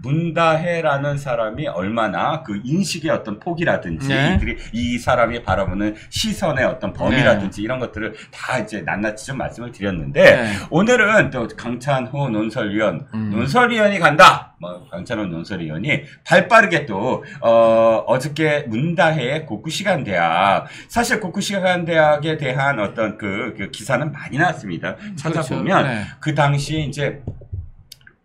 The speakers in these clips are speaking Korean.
문다혜라는 사람이 얼마나 그 인식의 어떤 폭이라든지 네. 이들이 이 사람이 바라보는 시선의 어떤 범위라든지 이런 것들을 다 이제 낱낱이 좀 말씀을 드렸는데 오늘은 또 강찬호 논설위원 논설위원이 간다. 뭐 강찬호 논설위원이 발빠르게 또 어저께 문다혜의 고쿠시간대학 사실 고쿠시간대학에 대한 어떤 그 기사는 많이 나왔습니다. 찾아보면 그렇죠. 그 당시 이제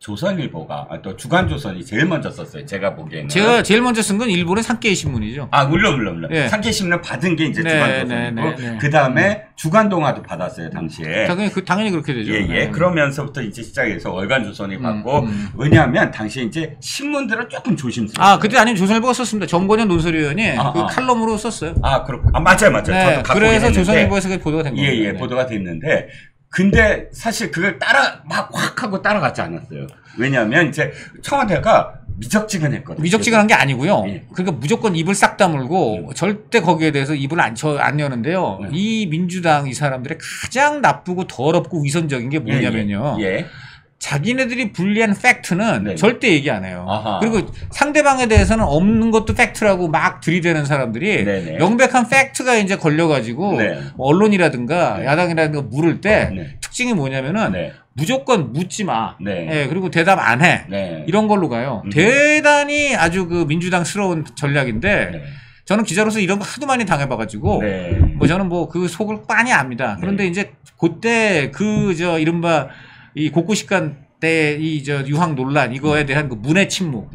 조선일보가 또 주간조선이 제일 먼저 썼어요. 제가 보기에는. 제가 제일 먼저 쓴 건 일본의 산케이 신문이죠. 아 물론. 예. 산케이 신문 받은 게 이제 네, 주간조선이고 네. 그 다음에 주간동아도 받았어요 당시에. 당연히 그렇게 되죠. 예. 그러면서부터 이제 시작해서 월간조선이 받고 왜냐하면 당시에 이제 신문들은 조금 조심스러워요. 그때 아니면 조선일보가 썼습니다. 정권현 논설위원이 그 칼럼으로 썼어요. 맞아요. 네, 저도 갖고 그래서 있는데. 조선일보에서 그게 보도가 된 거예요. 예, 보도가 됐는데. 근데 사실 그걸 막 확 하고 따라가지 않았어요. 왜냐하면 이제 청와대가 미적지근했거든요. 미적지근한 게 아니고요. 예. 그러니까 무조건 입을 싹 다물고 절대 거기에 대해서 입을 안 여는데요. 이 민주당 이 사람들의 가장 나쁘고 더럽고 위선적인 게 뭐냐면요. 자기네들이 불리한 팩트는 절대 얘기 안 해요. 그리고 상대방에 대해서는 없는 것도 팩트라고 막 들이대는 사람들이 명백한 팩트가 이제 걸려가지고 언론이라든가 야당이라든가 물을 때 특징이 뭐냐면은 무조건 묻지 마. 그리고 대답 안 해. 이런 걸로 가요. 대단히 아주 그 민주당스러운 전략인데 저는 기자로서 이런 거 하도 많이 당해봐가지고 뭐 저는 뭐 그 속을 빤히 압니다. 그런데 이제 그때 이른바 이 고쿠시간 때 유학 논란 이거에 대한 그 문의 침묵.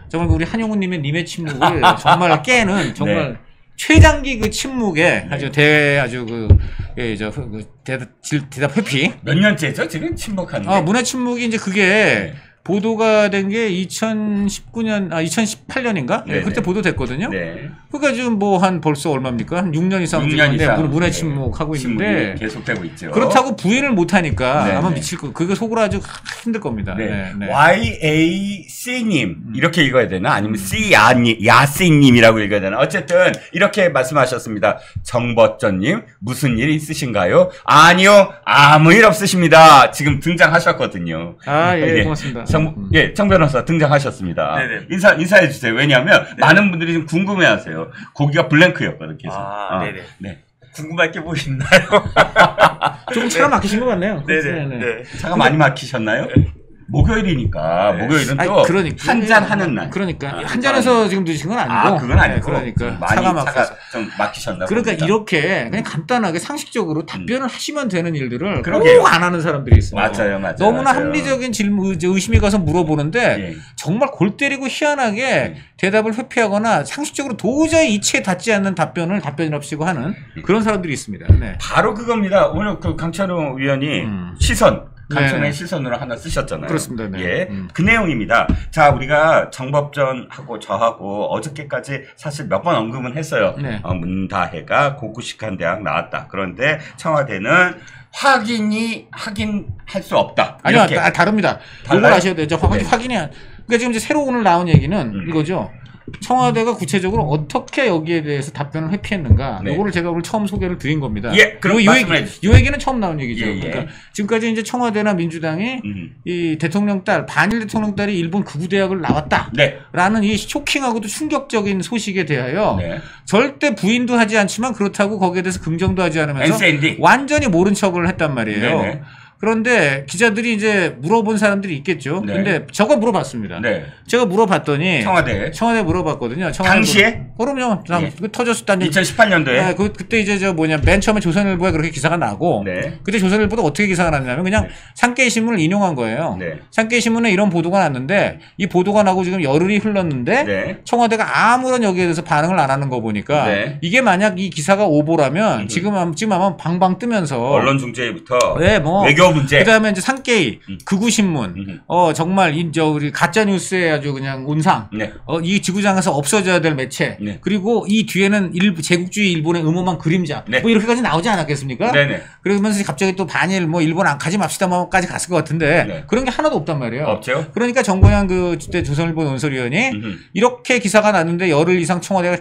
정말 우리 한용우님의 님의 침묵을 정말 깨는 정말 최장기 그 침묵에 아주 대답 회피. 몇 년째죠 지금 침묵한 게? 문의 침묵이 이제 그게 보도가 된 게 2018년인가? 그때 보도됐거든요. 그러니까 지금 뭐 벌써 얼마입니까? 한 6년 이상 문의 침묵하고 있는데 계속되고 있죠. 그렇다고 부인을 못하니까 아마 미칠 거. 그거 속으로 아주 힘들 겁니다. YAC님 이렇게 읽어야 되나? 아니면 야C님이라고 읽어야 되나? 어쨌든 이렇게 말씀하셨습니다. 정버전님 무슨 일 있으신가요? 아니요, 아무 일 없으십니다. 지금 등장하셨거든요. 예, 고맙습니다. 정 변호사 등장하셨습니다. 인사해 주세요. 왜냐하면 많은 분들이 지금 궁금해하세요. 거기가 블랭크였거든 계속. 궁금할 게 뭐 있나요? 조금 차가 막히신 것 같네요. 차가 많이 막히셨나요? 목요일이니까 목요일은 또 한잔 하는 날. 그러니까 한잔해서 지금 드신 건 아니고. 그건 아니고. 그러니까 차가 좀 막히셨나 그러니까 봅니다. 이렇게 그냥 간단하게 상식적으로 답변을 하시면 되는 일들을 꼭 안 하는 사람들이 있어요. 맞아요. 너무나 합리적인 의심이 가서 물어보는데 정말 골 때리고 희한하게 대답을 회피하거나 상식적으로 도저히 이치에 닿지 않는 답변이랍시고 하는 그런 사람들이 있습니다. 바로 그겁니다. 오늘 그 강찬호 위원이 강찬호의 시선으로 하나 쓰셨잖아요. 그렇습니다. 그 내용입니다. 자, 우리가 정법전하고 저하고 어저께까지 사실 몇 번 언급은 했어요. 문다혜가 고쿠시간 대학 나왔다. 그런데 청와대는 확인할 수 없다. 아니요, 다릅니다. 이걸 아셔야 돼요. 확인이 그러니까 지금 이제 새로 오늘 나온 얘기는 이거죠. 청와대가 구체적으로 어떻게 여기에 대해서 답변을 회피했는가. 이거를 제가 오늘 처음 소개를 드린 겁니다. 그럼 이 얘기는 처음 나온 얘기죠. 그러니까 지금까지 이제 청와대나 민주당이 이 대통령 딸, 반일 대통령 딸이 일본 극우대학을 나왔다. 라는 이 쇼킹하고도 충격적인 소식에 대하여 절대 부인도 하지 않지만 그렇다고 거기에 대해서 긍정도 하지 않으면서 완전히 모른 척을 했단 말이에요. 그런데 기자들이 이제 물어본 사람들이 있겠죠. 근데 저거 물어봤습니다. 제가 물어봤더니 청와대 물어봤거든요. 당시에? 그럼요. 터졌었다는 2018년도에. 그때 이제 맨 처음에 조선일보에 그렇게 기사가 나고 그때 조선일보도 어떻게 기사가 났냐면 그냥 산케이 신문을 인용한 거예요. 산케이 신문에 이런 보도가 났는데 이 보도가 나고 지금 열흘이 흘렀는데 청와대가 아무런 여기에 대해서 반응을 안 하는 거 보니까 이게 만약 이 기사가 오보라면 지금 아마 방방 뜨면서 언론중재부터 외교 문제. 그다음에 이제 산케이, 극우신문, 정말 우리 가짜 뉴스에 아주 그냥 온상. 이 지구상에서 없어져야 될 매체. 네. 그리고 이 뒤에는 제국주의 일본의 음험한 그림자 네. 뭐 이렇게까지 나오지 않았겠습니까? 네네. 그러면서 갑자기 또 반일 뭐 일본 안 가지 맙시다까지 갔을 것 같은데 네. 그런 게 하나도 없단 말이에요. 없죠. 그러니까 정보양 그때 조선일보 논설위원이 이렇게 기사가 났는데 열흘 이상 청와대가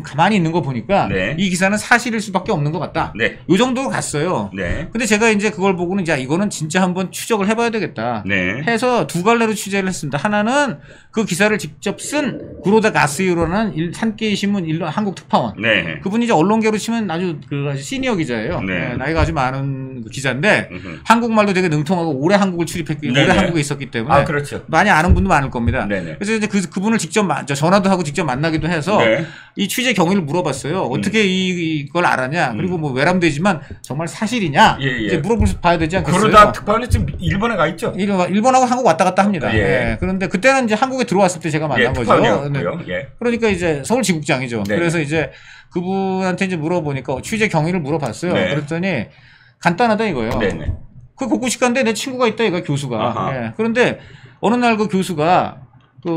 가만히 있는 거 보니까 네. 이 기사는 사실일 수밖에 없는 것 같다. 네. 요 정도로 갔어요. 네. 근데 제가 이제 그걸 보고는 야 이거는 진짜 한번 추적을 해봐야 되겠다. 네. 해서 두 갈래로 취재를 했습니다. 하나는 그 기사를 직접 쓴 구로다 가스히로라는 산케이 신문 한국 특파원. 네. 그분이 이제 언론계로 치면 아주 시니어 기자예요. 네. 네, 나이가 아주 많은 기자인데 한국말도 되게 능통하고 오래 한국을 출입했기 오래 한국에 있었기 때문에 그렇죠. 많이 아는 분도 많을 겁니다. 네네. 그래서 이제 그분을 직접 전화도 하고 직접 만나기도 해서 네. 이 취재 경위를 물어봤어요. 어떻게 이걸 알았냐? 그리고 뭐 외람되지만 정말 사실이냐? 이제 물어봐야 되지 않겠어요? 구로다 특파원이 지금 일본에 가 있죠. 일본하고 한국 왔다 갔다 합니다. 예. 네. 그런데 그때는 이제 한국에 들어왔을 때 제가 만난 거죠. 네. 예. 그러니까 이제 서울지국장이죠. 네. 그래서 이제 그분한테 이제 물어보니까 취재 경위를 물어봤어요. 네. 그랬더니 간단하다 이거예요. 네네. 그 곡구식간데 내 친구가 있다 이거 교수가. 예. 그런데 어느 날 그 교수가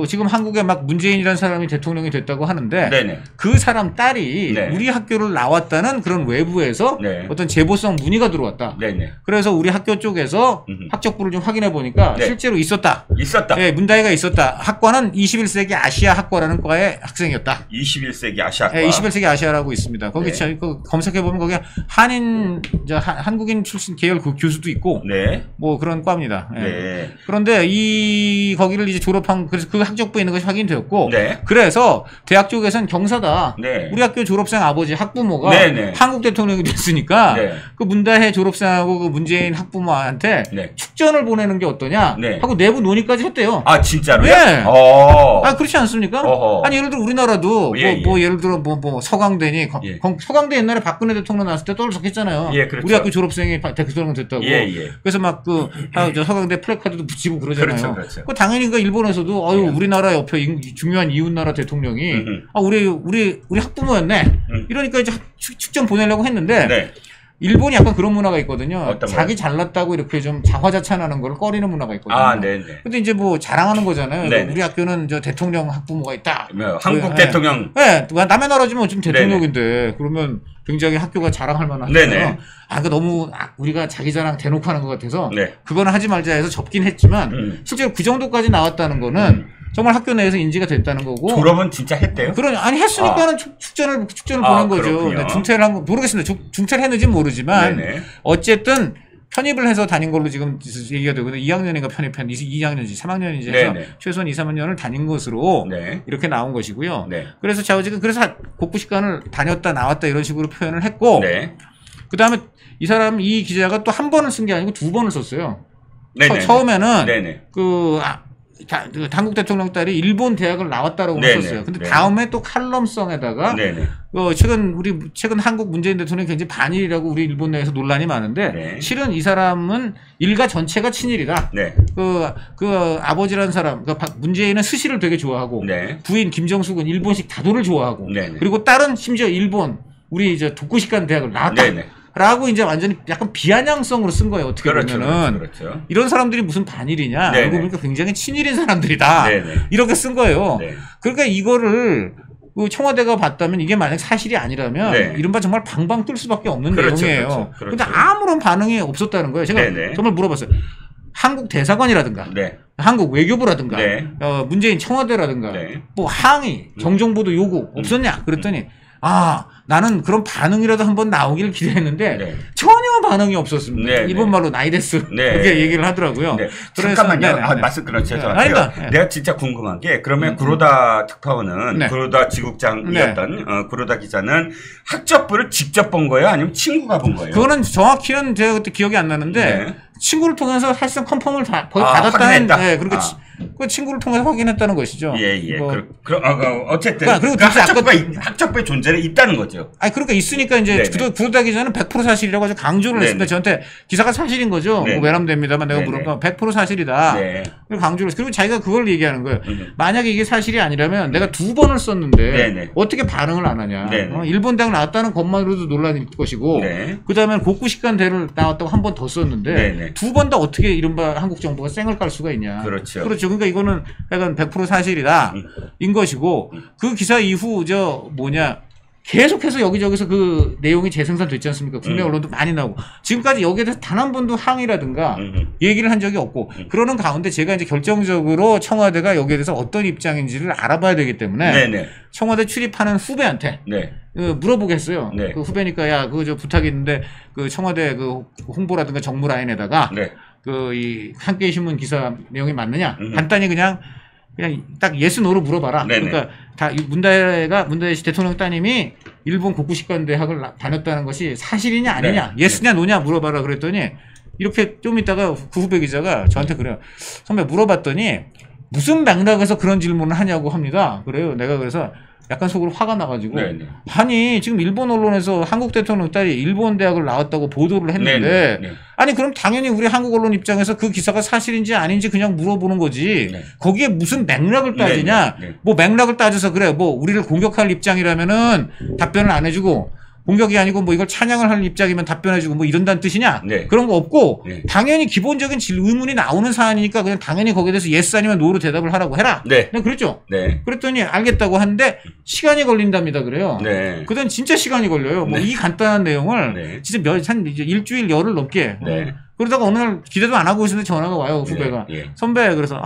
지금 한국에 막 문재인이라는 사람이 대통령이 됐다고 하는데 네네. 그 사람 딸이 네. 우리 학교를 나왔다는 그런 외부에서 네. 어떤 제보성 문의가 들어왔다. 네네. 그래서 우리 학교 쪽에서 학적부를 좀 확인해 보니까 네. 실제로 있었다. 네, 문다이가 있었다. 학과는 21세기 아시아 학과라는 과의 학생이었다. 21세기 아시아과. 네, 21세기 아시아라고 있습니다. 거기 네. 검색해 보면 거기 한국인 출신 계열 그 교수도 있고, 네. 뭐 그런 과입니다. 네. 네. 그런데 거기를 이제 졸업한 그래서 그 학적부에 있는 것이 확인되었고, 네. 그래서 대학 쪽에서는 경사다. 네. 우리 학교 졸업생 아버지 학부모가 네. 한국 대통령이 됐으니까 네. 그 문다혜 졸업생하고 그 문재인 학부모한테 네. 축전을 보내는 게 어떠냐 네. 하고 내부 논의까지 했대요. 아 진짜로요? 네. 어. 그렇지 않습니까? 어허. 아니 예를 들어 우리나라도 예를 들어 뭐 서강대니 서강대 옛날에 박근혜 대통령 나왔을 때 떠들썩했잖아요. 예, 그렇죠. 우리 학교 졸업생이 대통령 됐다고. 그래서 막 저 서강대 플래카드도 붙이고 그러잖아요. 그렇죠. 당연히 그 일본에서도 우리나라 옆에 중요한 이웃나라 대통령이 우리 학부모였네. 이러니까 이제 축전 보내려고 했는데. 네. 일본이 약간 그런 문화가 있거든요. 자기 잘났다고 이렇게 좀 자화자찬하는 걸 꺼리는 문화가 있거든요. 아, 네네. 근데 이제 뭐 자랑하는 거잖아요. 네네. 우리 학교는 저 대통령 학부모가 있다. 한국 대통령. 네. 남의 나라지만 좀 대통령인데 네네. 그러면 굉장히 학교가 자랑할 만하잖아요. 그러니까 너무 우리가 자기 자랑 대놓고 하는 것 같아서 그거는 하지 말자 해서 접긴 했지만 실제로 그 정도까지 나왔다는 거는 정말 학교 내에서 인지가 됐다는 거고. 졸업은 진짜 했대요? 아니 했으니까는 축전을 보낸 거죠. 중퇴를 한 거 모르겠습니다. 중퇴를 했는지는 모르지만 네네. 어쨌든 편입을 해서 다닌 걸로 지금 얘기가 되거든요. 2학년인가 편입한 2학년이지 3학년이지 해서 최소한 2, 3학년을 다닌 것으로 이렇게 나온 것이고요. 그래서 제가 지금 곡구식간을 다녔다 나왔다 이런 식으로 표현을 했고 그다음에 이 기자가 또 한 번을 쓴 게 아니고 두 번을 썼어요. 처음에는 당국 대통령 딸이 일본 대학을 나왔다라고 썼어요. 근데 다음에 또 칼럼성에다가 최근 한국 문재인 대통령이 굉장히 반일이라고 우리 일본 내에서 논란이 많은데 실은 이 사람은 일가 전체가 친일이다. 그 아버지라는 사람, 문재인은 스시를 되게 좋아하고 부인 김정숙은 일본식 다도를 좋아하고 그리고 딸은 심지어 우리 이제 독구식간 대학을 나왔다. 라고 이제 완전히 약간 비아냥성으로 쓴 거예요. 어떻게 보면은 그렇죠. 이런 사람들이 무슨 반일이냐? 알고 보니까 굉장히 친일인 사람들이다. 이렇게 쓴 거예요. 그러니까 이거를 청와대가 봤다면 이게 만약 사실이 아니라면 이른바 정말 방방 뜰 수밖에 없는 내용이에요. 그런데 아무런 반응이 없었다는 거예요. 제가 정말 물어봤어요. 한국 대사관이라든가 한국 외교부라든가 문재인 청와대라든가 뭐 항의 정정보도 요구 없었냐? 그랬더니 나는 그런 반응이라도 한번 나오기를 기대했는데 전혀 반응이 없었습니다. 일본 말로 나이데스 그렇게 얘기를 하더라고요. 잠깐만요. 말씀 죄송한데요. 내가 진짜 궁금한 게 그러면 구로다 특파원은 구로다 지국장이었던 구로다 기자는 학적부를 직접 본 거예요? 아니면 친구가 본 거예요? 그거는 정확히는 제가 그때 기억이 안 나는데 친구를 통해서 사실상 컨펌을 받았다는 그러니까 그 친구를 통해서 확인했다는 것이죠. 어쨌든 그리고 학적부의 존재는 있다는 거죠. 그러니까 있으니까 이제 구로다 기자는 100% 사실이라고 아주 강조를 했습니다. 저한테 기사가 사실인 거죠. 뭐 외람됩니다만 내가 물어보면 100% 사실이다. 강조를 그리고 자기가 그걸 얘기하는 거예요. 만약에 이게 사실이 아니라면 내가 2번을 썼는데 어떻게 반응을 안 하냐. 일본 대학 나왔다는 것만으로도 논란일 것이고 그다음에 곡구식간 대를 나왔다고 한 번 더 썼는데 2번 다 어떻게 이른바 한국 정부가 쌩을 깔 수가 있냐. 그렇죠. 그러니까 이거는 약간 100% 사실이다 인 것이고 그 기사 이후 계속해서 여기저기서 그 내용이 재생산됐지 않습니까? 국내 언론도 많이 나오고 지금까지 여기에 대해서 단 한 번도 항의라든가 얘기를 한 적이 없고 그러는 가운데 제가 이제 결정적으로 청와대가 여기에 대해서 어떤 입장인지를 알아봐야 되기 때문에 네네. 청와대 출입하는 후배한테 네. 물어보겠어요. 네. 그 후배니까 야 그거 저 부탁이 있는데 그 청와대 그 홍보라든가 정무 라인에다가 네. 그 이 한겨레 신문 기사 내용이 맞느냐 간단히 그냥 딱 예스 노로 물어봐라. 네네. 그러니까 다 문다혜 씨 대통령 따님이 일본 고쿠시칸 대학을 다녔다는 것이 사실이냐 아니냐, 네. 예스냐 노냐 물어봐라 그랬더니 이렇게 좀 있다가 그 후배 기자가 저한테 그래요. 선배 물어봤더니 무슨 맥락에서 그런 질문을 하냐고 합니다. 그래요. 내가 그래서 약간 속으로 화가 나가지고 네네. 아니 지금 일본 언론에서 한국 대통령 딸이 일본 대학을 나왔다고 보도를 했는데 네네. 아니 그럼 당연히 우리 한국 언론 입장에서 그 기사가 사실인지 아닌지 그냥 물어보는 거지 네. 거기에 무슨 맥락을 따지냐 네네. 뭐 맥락을 따져서 그래 뭐 우리를 공격할 입장이라면은 답변을 안 해주고 공격이 아니고 뭐 이걸 찬양을 할 입장이면 답변해주고 뭐 이런다는 뜻이냐? 네. 그런 거 없고 네. 당연히 기본적인 의문이 나오는 사안이니까 그냥 당연히 거기에 대해서 예스 아니면 노로 대답을 하라고 해라. 네. 그냥 그랬죠. 네. 그랬더니 알겠다고 하는데 시간이 걸린답니다. 그래요. 네. 그땐 진짜 시간이 걸려요. 뭐 이 간단한 내용을 네. 진짜 한 일주일 열흘 넘게. 네. 그러다가 어느 날 기대도 안 하고 있었는데 전화가 와요. 후배가. 네. 선배 그래서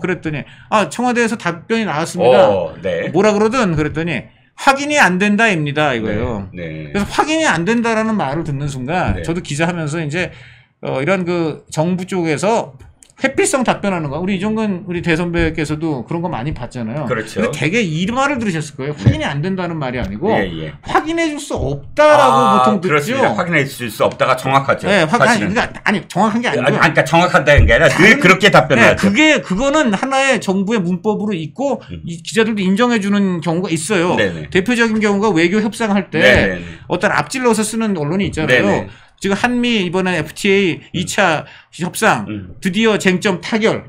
그랬더니 청와대에서 답변이 나왔습니다. 네. 뭐라 그러든 그랬더니 확인이 안 된다입니다. 이거예요. 네, 네. 그래서 확인이 안 된다라는 말을 듣는 순간 네. 저도 기자하면서 이제 이런 그 정부 쪽에서 회피성 답변하는 거. 우리 이종근 우리 대선배께서도 그런 거 많이 봤잖아요. 그렇죠. 근데 되게 이 말을 들으셨을 거예요. 확인이 안 된다는 말이 아니고 확인해 줄 수 없다라고 보통 듣죠. 그렇습니다. 확인해 줄 수 없다가 정확하죠. 네, 그러니까 정확한 게 아니고. 그러니까 정확하다는 게 아니라 늘 그렇게 답변하죠. 그거는 하나의 정부의 문법으로 있고 이 기자들도 인정해 주는 경우가 있어요. 네네. 대표적인 경우가 외교 협상할 때 네네. 어떤 앞질러서 쓰는 언론이 있잖아요. 네네. 지금 한미 이번에 FTA 2차 협상 드디어 쟁점 타결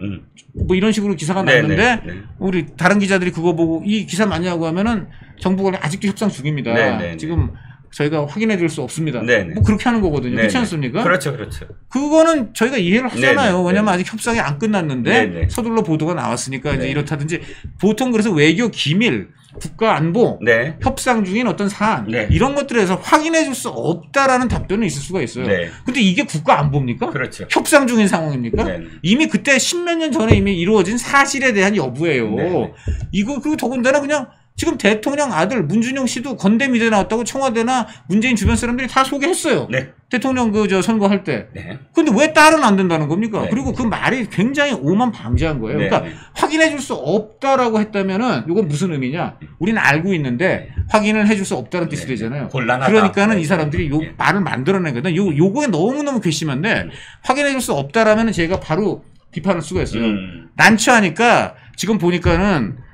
뭐 이런 식으로 기사가 났는데 우리 다른 기자들이 그거 보고 이 기사 맞냐고 하면은 정부가 아직도 협상 중입니다. 네네. 지금 저희가 확인해 줄 수 없습니다. 네네. 뭐 그렇게 하는 거거든요. 네네. 그렇지 않습니까? 그렇죠. 그렇죠. 그거는 저희가 이해를 하잖아요. 네네. 왜냐면 아직 협상이 안 끝났는데 네네. 서둘러 보도가 나왔으니까 네네. 이제 이렇다든지 보통 그래서 외교 기밀 국가안보 네. 협상 중인 어떤 사안 네. 이런 것들에서 확인해 줄 수 없다라는 답변은 있을 수가 있어요. 네. 근데 이게 국가안보입니까? 그렇죠. 협상 중인 상황입니까? 네. 이미 그때 10몇 년 전에 이미 이루어진 사실에 대한 여부예요. 네. 이거 더군다나 그냥 지금 대통령 아들 문준용 씨도 건대미대 나왔다고 청와대나 문재인 주변 사람들이 다 소개했어요. 네. 대통령 선거할 때. 네. 근데 왜 딸은 안 된다는 겁니까? 네. 그리고 그 말이 굉장히 오만방지한 거예요. 네. 그러니까 확인해 줄 수 없다라고 했다면은 이건 무슨 의미냐? 우리는 알고 있는데 확인을 해줄 수 없다는 뜻이 되잖아요. 곤란하다. 그러니까는 이 사람들이 요 말을 만들어낸 거다. 요거에 너무너무 괘씸한데 확인해 줄 수 없다라면은 제가 바로 비판할 수가 있어요. 난처하니까 지금 보니까는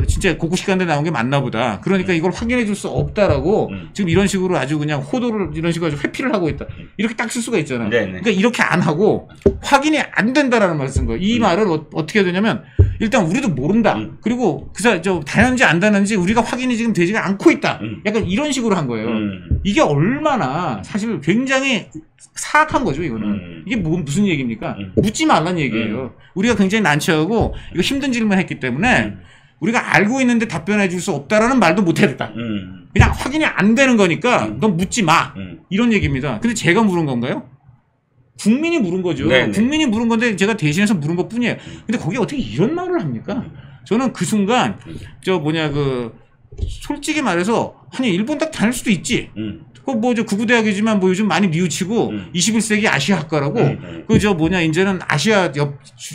진짜 고쿠시칸대 나온 게 맞나 보다. 그러니까 이걸 확인해 줄 수 없다라고 지금 이런 식으로 아주 그냥 호도를 이런 식으로 아주 회피를 하고 있다. 이렇게 딱 쓸 수가 있잖아요. 네네. 그러니까 이렇게 안 하고 확인이 안 된다라는 말을 쓴 거예요. 이 말을 어떻게 해야 되냐면 일단 우리도 모른다. 그리고 다는지 안 다는지 우리가 확인이 지금 되지가 않고 있다. 약간 이런 식으로 한 거예요. 이게 얼마나 사실 굉장히 사악한 거죠, 이거는. 이게 무슨 얘기입니까? 묻지 말란 얘기예요. 우리가 굉장히 난처하고 이거 힘든 질문을 했기 때문에 우리가 알고 있는데 답변해 줄 수 없다라는 말도 못 해야겠다. 그냥 확인이 안 되는 거니까 넌 묻지 마. 이런 얘기입니다. 근데 제가 물은 건가요? 국민이 물은 거죠. 네네. 국민이 물은 건데 제가 대신해서 물은 것 뿐이에요. 근데 거기에 어떻게 이런 말을 합니까? 저는 그 순간 솔직히 말해서 아니 일본 딱 다닐 수도 있지. 구구대학이지만 요즘 많이 뉘우치고 21세기 아시아 학과라고 이제는 아시아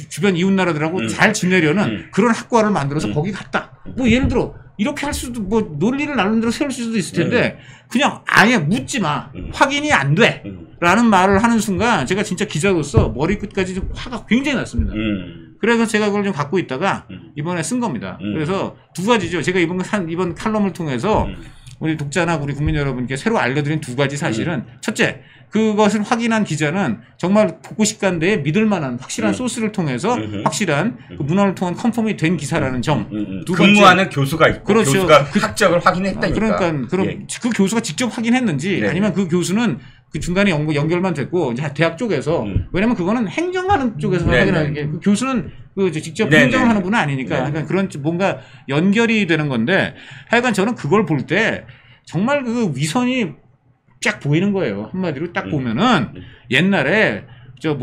주변 이웃 나라들하고 잘 지내려는 그런 학과를 만들어서 거기 갔다. 예를 들어 이렇게 할 수도 논리를 나름대로 세울 수도 있을 텐데 그냥 아예 묻지 마. 확인이 안 돼. 라는 말을 하는 순간 제가 진짜 기자로서 머리끝까지 좀 화가 굉장히 났습니다. 그래서 제가 그걸 좀 갖고 있다가 이번에 쓴 겁니다. 그래서 두 가지죠. 제가 이번 칼럼을 통해서 우리 독자나 우리 국민 여러분께 새로 알려드린 두 가지 사실은 첫째, 그것을 확인한 기자는 정말 고쿠시칸대에 믿을만한 확실한 소스를 통해서 확실한 그 문헌을 통한 컨펌이 된 기사라는 점. 근무하는 교수가 있고 그렇죠. 교수가 학적을 확인했다니까. 그러니까 그럼 그 교수가 직접 확인했는지 아니면 그 교수는 그 중간에 연결만 됐고 이제 대학 쪽에서 왜냐면 그거는 행정하는 쪽에서 확인하는 게 그 교수는 그 직접 행정을 하는 분은 아니니까 그러니까 그런 뭔가 연결이 되는 건데 하여간 저는 그걸 볼 때 정말 그 위선이 쫙 보이는 거예요. 한마디로 딱 보면은 옛날에 그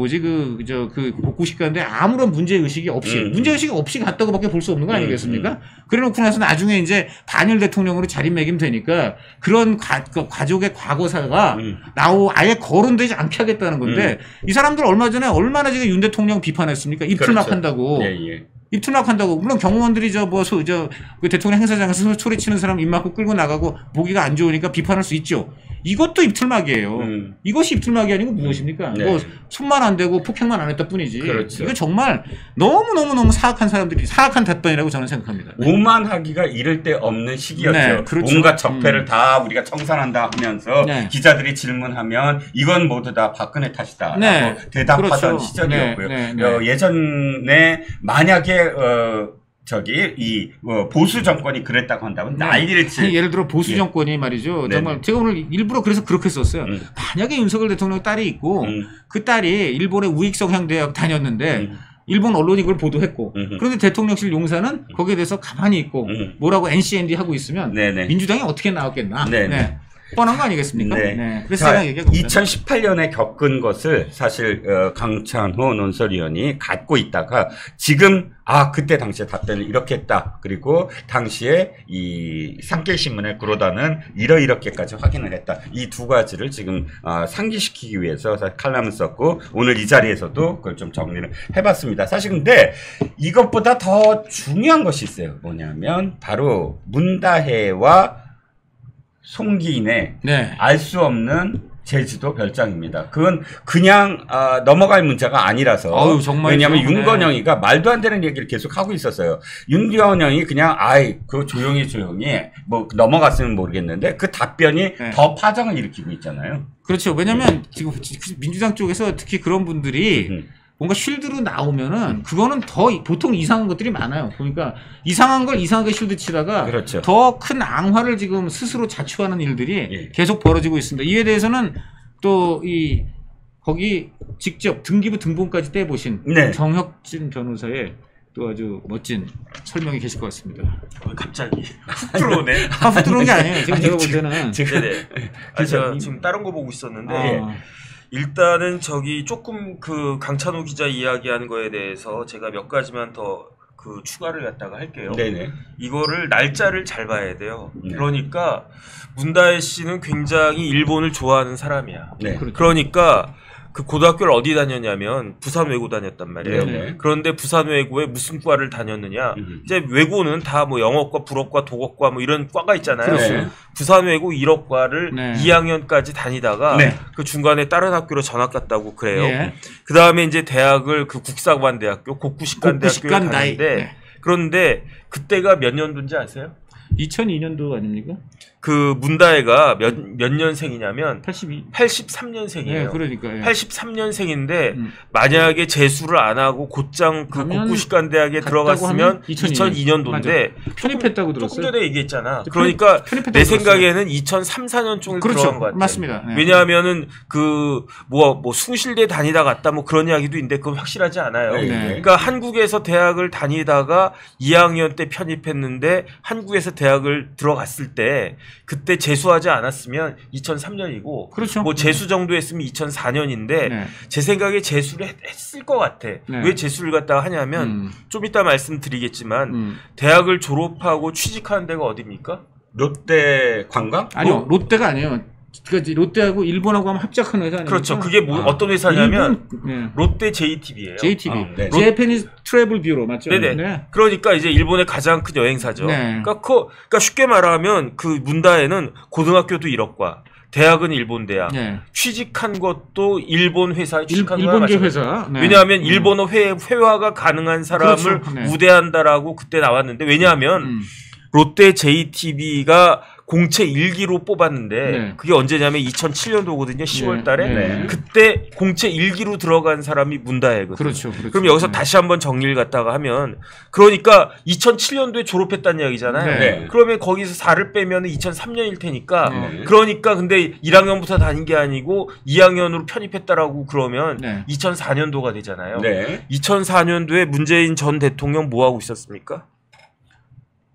복구식 가는데 아무런 문제의식이 없이 갔다고밖에 볼 수 없는 거 아니겠습니까? 그래 놓고 나서 나중에 이제 반일 대통령으로 자리매김되니까 그런 가족의 과거사가 아예 거론되지 않게 하겠다는 건데 이 사람들 얼마 전에 얼마나 지금 윤 대통령 비판했습니까? 입틀막 한다고. 입틀막 한다고. 물론 경호원들이 그 대통령 행사장에서 소리치는 사람 입 막고 끌고 나가고 보기가 안 좋으니까 비판할 수 있죠. 이것도 입틀막이에요. 이것이 입틀막이 아니고 무엇입니까? 뭐 손만 안 대고 폭행만 안 했다 뿐이지. 그렇죠. 이거 정말 너무 사악한 사람들이 사악한 답변이라고 저는 생각합니다. 오만하기가 이를 데 없는 시기였죠. 그렇죠. 온갖 적폐를 다 우리가 청산한다 하면서 기자들이 질문하면 이건 모두 다 박근혜 탓이다. 라고 대답하던 시절이었고요. 예전에 만약에 보수 정권이 그랬다고 한다면 난리를 칠. 예를 들어 보수 정권이 말이죠. 정말 제가 오늘 일부러 그래서 그렇게 썼어요. 만약에 윤석열 대통령 딸이 있고 그 딸이 일본의 우익성 대학 다녔는데 일본 언론이 그걸 보도했고 그런데 대통령실 용사는 거기에 대해서 가만히 있고 뭐라고 NCND 하고 있으면 민주당이 어떻게 나왔겠나. 뻔한 거 아니겠습니까? 그래서 제가 얘기한 겁니다. 2018년에 겪은 것을 사실 강찬호 논설위원이 갖고 있다가 지금 그때 당시에 답변을 이렇게 했다. 그리고 당시에 이 상계신문의 구로다는 이렇게까지 확인을 했다. 이 두 가지를 지금 상기시키기 위해서 칼럼을 썼고 오늘 이 자리에서도 그걸 좀 정리를 해봤습니다. 사실 근데 이것보다 더 중요한 것이 있어요. 뭐냐면 바로 문다혜와 송기인의 알 수 없는 제주도 별장입니다. 그건 그냥 넘어갈 문제가 아니라서 왜냐하면 윤건영이가 말도 안 되는 얘기를 계속 하고 있었어요. 윤건영이 그냥 그거 조용히 뭐 넘어갔으면 모르겠는데 그 답변이 더 파장을 일으키고 있잖아요. 그렇죠. 왜냐하면 지금 민주당 쪽에서 특히 그런 분들이 뭔가 쉴드로 나오면은 그거는 더 보통 이상한 것들이 많아요. 그러니까 이상한 걸 이상하게 쉴드 치다가 더 큰 앙화를 지금 스스로 자초하는 일들이 계속 벌어지고 있습니다. 이에 대해서는 또 거기 직접 등기부 등본까지 떼보신 정혁진 변호사의 또 아주 멋진 설명이 계실 것 같습니다. 갑자기 훅 들어오네. 훅 들어온 게 아니에요. 지금 제가 볼 때는 제가 지금 다른 거 보고 있었는데 일단은 조금 그 강찬호 기자 이야기한 거에 대해서 제가 몇 가지만 더 추가를 갖다가 할게요. 이거를 날짜를 잘 봐야 돼요. 그러니까 문다혜 씨는 굉장히 일본을 좋아하는 사람이야. 그러니까 그 고등학교를 어디 다녔냐면 부산외고 다녔단 말이에요. 그런데 부산외고에 무슨 과를 다녔느냐? 이제 외고는 다 뭐 영어과, 불어과, 독어과 뭐 이런 과가 있잖아요. 부산외고 1억과를 2학년까지 다니다가 그 중간에 다른 학교로 전학 갔다고 그래요. 그 다음에 이제 대학을 그 국사관대학교, 곡구식관대학교에 다녔는데 그런데 그때가 몇 년도인지 아세요? 2002년도 아닙니까? 그 문다혜가 몇 년생이냐면 83년생이에요. 그러니까요. 83년생인데 만약에 재수를 안 하고 곧장 그 곡구식관대학에 들어갔으면 2002년도인데 편입했다고 들었어요. 조금 전에 얘기했잖아. 그러니까 내 생각에는 2003, 4년 쪽에 들어간 것 같아요. 맞습니다. 왜냐하면은 그 뭐 숭실대 다니다 갔다 뭐 그런 이야기도 있는데 그건 확실하지 않아요. 그러니까 한국에서 대학을 다니다가 2학년 때 편입했는데 한국에서 대학을 들어갔을 때 그때 재수하지 않았으면 2003년이고 뭐 재수 정도 했으면 2004년인데 제 생각에 재수를 했을 것 같아. 왜 재수를 갖다가 하냐면 좀 이따 말씀드리겠지만 대학을 졸업하고 취직하는 데가 어디입니까? 롯데 관광? 아니요. 롯데가 아니에요. 그러니까 롯데하고 일본하고 하면 합작한 회사 아닙니까? 그렇죠. 그게 어떤 회사냐면 롯데 JTB예요. JTB. 제페니스 트래블 뷰로 맞죠? 그러니까 이제 일본의 가장 큰 여행사죠. 그러니까 쉽게 말하면 그 문다혜는 고등학교도 1억과 대학은 일본 대학. 취직한 것도 일본 회사에 취직한 일본계 회사. 왜냐하면 일본어 회화가 가능한 사람을 우대한다라고 그때 나왔는데 왜냐하면 롯데 JTB가 공채 1기로 뽑았는데 네. 그게 언제냐면 2007년도거든요. 10월 달에. 네. 그때 공채 1기로 들어간 사람이 문다혜거든요. 그렇죠. 그럼 여기서 다시 한번 정리를 갖다가 하면 그러니까 2007년도에 졸업했다는 이야기잖아요. 네. 그러면 거기서 4를 빼면 2003년일 테니까 그러니까 근데 1학년부터 다닌 게 아니고 2학년으로 편입했다라고 그러면 2004년도가 되잖아요. 2004년도에 문재인 전 대통령 뭐 하고 있었습니까?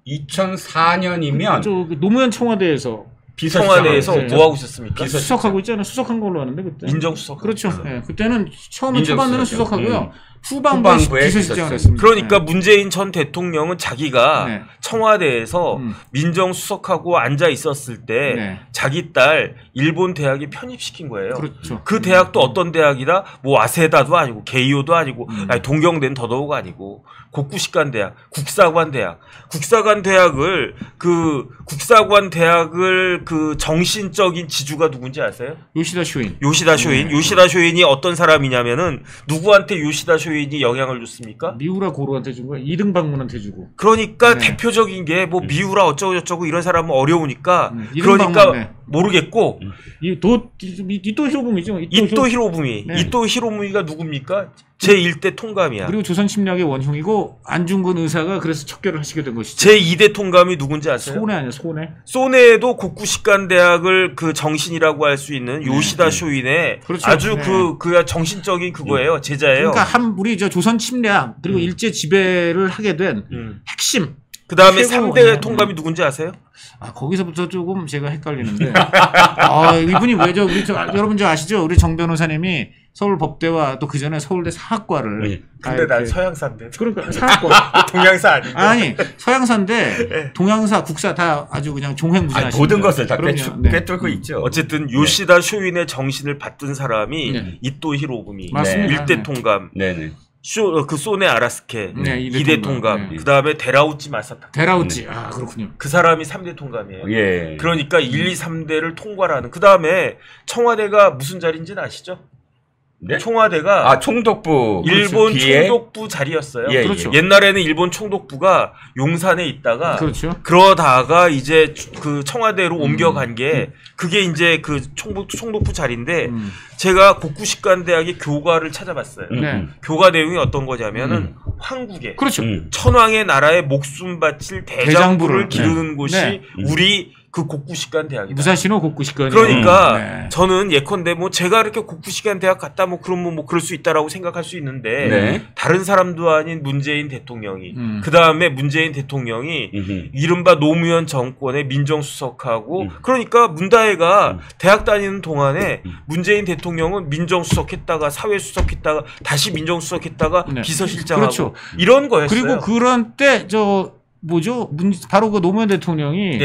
2004년이면 저 노무현 청와대에서 청와대에서 뭐 하고 있었습니까? 수석하고 있잖아요. 수석한 걸로 아는데 그때. 민정수석. 그렇죠. 네, 그때는 처음에 초반에는 수석하고요. 후반부에 비서실장을 했습니다. 그러니까 문재인 전 대통령은 자기가 청와대에서 민정수석하고 앉아 있었을 때 자기 딸 일본 대학에 편입시킨 거예요. 그렇죠. 그 대학도 어떤 대학이다? 뭐 와세다도 아니고 게이오도 아니고 아니, 동경대는 더더욱 아니고 고쿠시칸 대학, 국사관 대학을 그 정신적인 지주가 누군지 아세요? 요시다 쇼인. 요시다 쇼인이 어떤 사람이냐면은 누구한테 요시다 쇼인이 영향을 줬습니까? 미우라 고로한테 준 거야. 2등 방문한테 주고. 그러니까 대표적인 게 뭐 미우라 어쩌고 저쩌고 이런 사람은 어려우니까 그러니까 모르겠고 이또 히로부미죠. 이또 히로부미가 누굽니까? 제1대 통감이야. 그리고 조선 침략의 원흉이고 안중근 의사가 그래서 척결을 하시게 된 것이죠. 제2대 통감이 누군지 아세요? 소네 아니야, 소네. 소네도 고쿠시칸 대학을 그 정신이라고 할 수 있는 요시다 쇼인의 그렇죠. 아주 그 정신적인 그거예요. 제자예요. 그러니까 우리 저 조선 침략 그리고 일제 지배를 하게 된 핵심. 그 다음에 3대 통감이 누군지 아세요? 거기서부터 조금 제가 헷갈리는데. 이분이 왜죠? 여러분 아시죠? 우리 정 변호사님이 서울법대와 또 그 전에 서울대 사학과를. 근데 난 서양사인데. 그러니까 사학과. 동양사 아닌데. 아니, 서양사인데 동양사, 국사 다 아주 그냥 종횡무진하시죠. 모든 것을 다 꿰뚫고 있죠. 어쨌든 요시다 쇼인의 정신을 받든 사람이 이토 히로부미. 맞습니다. 1대 통감. 네네. 그 소네 아라스케 2대 통감. 그 다음에 데라우치 마사타. 데라우치. 그렇군요. 그 사람이 3대 통감이에요. 예. 그러니까 1, 2, 3대를 통과를 하는. 그 다음에 청와대가 무슨 자리인지는 아시죠? 네? 청와대가 총독부 일본 총독부 자리였어요. 그렇죠. 옛날에는 일본 총독부가 용산에 있다가 그렇죠. 그러다가 이제 그 청와대로 옮겨간 게 그게 이제 그 총독부 자리인데 제가 고쿠시칸 대학의 교과를 찾아봤어요. 교과 내용이 어떤 거냐면은 황국에 그렇죠. 천황의 나라에 목숨 바칠 대장부를 기르는 곳이 우리 그 고쿠시칸 대학이다. 무사시노 고쿠시칸. 그러니까 저는 예컨대 뭐 제가 이렇게 고쿠시칸 대학 갔다 뭐 그러면 뭐 그럴 수 있다라고 생각할 수 있는데 다른 사람도 아닌 문재인 대통령이 그 다음에 문재인 대통령이 이른바 노무현 정권의 민정수석하고 그러니까 문다혜가 대학 다니는 동안에 문재인 대통령은 민정수석했다가 사회수석했다가 다시 민정수석했다가 비서실장하고 그렇죠. 이런 거였어요. 그리고 그런 때 바로 그 노무현 대통령이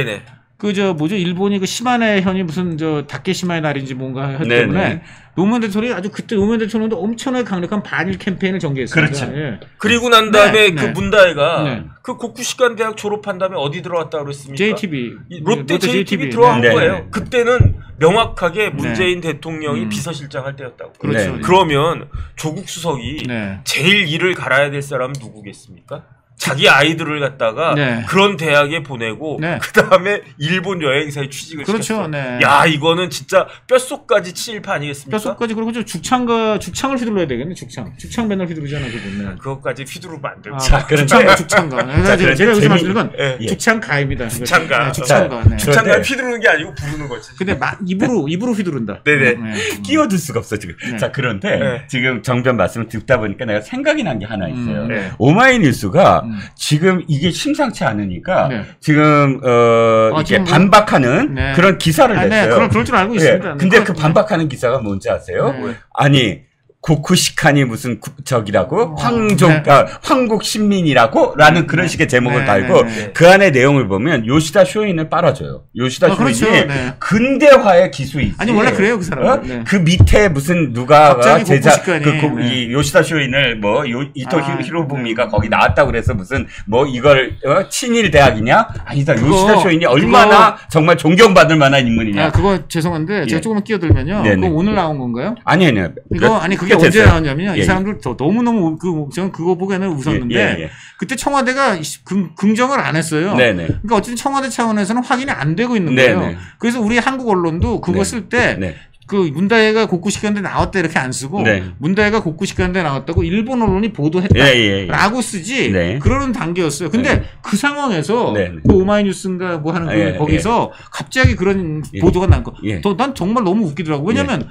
일본이 그 시마네 현이 무슨 다케시마의 날인지 뭔가 하기 때문에 노무현 대통령이 그때 노무현 대통령도 엄청나게 강력한 반일 캠페인을 전개했습니다. 그렇죠. 그리고 난 다음에 그 문다혜가 그 고쿠시칸 대학 졸업한 다음에 어디 들어왔다고 그랬습니까? JTB. 롯데 JTB 들어간 거예요. 그때는 명확하게 문재인 대통령이 비서실장 할 때였다고. 그렇죠. 그러면 조국 수석이 제일 일을 갈아야 될 사람은 누구겠습니까? 자기 아이들을 갖다가 그런 대학에 보내고 그 다음에 일본 여행사에 취직을 시켰어. 야 이거는 진짜 뼛속까지 친일파 아니겠습니까? 뼛속까지. 그리고 죽창을 휘둘러야 되겠네. 죽창 맨날 휘두르잖아 그분. 그것까지 휘두르면 안 되고. 죽창가. 제가 여기서 말씀드린 건 죽창가입니다. 죽창가. 죽창가 휘두르는 게 아니고 부르는 거지. 근데 입으로 휘두른다. 끼어들 수가 없어 지금. 자 그런데 지금 정변 말씀을 듣다 보니까 내가 생각이 난 게 하나 있어요. 오마이뉴스가 지금 이게 심상치 않으니까 지금 이렇게 반박하는 그런 기사를 냈어요. 그럴 줄 알고 있습니다. 근데 그 반박하는 기사가 뭔지 아세요? 아니 고쿠시칸이 무슨 적이라고 황국 신민이라고 라는 그런 식의 제목을 달고 그 안에 내용을 보면 요시다 쇼인을 빨아줘요. 요시다 쇼인이 근대화의 기수이지. 아니 원래 그래요 그 사람. 그 밑에 무슨 누가가 제자 이 요시다 쇼인을 이토 히로부미가 거기 나왔다고 그래서 무슨 이걸 친일 대학이냐? 아니다. 요시다 쇼인이 얼마나 정말 존경받을 만한 인물이냐. 그거 죄송한데 제가 조금만 끼어들면요. 그거 오늘 나온 건가요? 아니요. 이거 그게 그게 언제 나왔냐면요. 이 사람들 너무너무 저는 그거 보기에는 웃었는데 그때 청와대가 긍정을 안 했어요. 네네. 그러니까 어쨌든 청와대 차원에서는 확인이 안 되고 있는 거예요. 네네. 그래서 우리 한국 언론도 그거 쓸 때 그 문다혜가 곡구시켰는데 나왔다 이렇게 안 쓰고 문다혜가 곡구시켰는데 나왔다고 일본 언론이 보도했다라고 쓰지 그러는 단계였어요. 근데 그 상황에서 그 오마이뉴스인가 뭐 하는 거기서 갑자기 그런 보도가 난 거. 난 정말 너무 웃기더라고. 왜냐면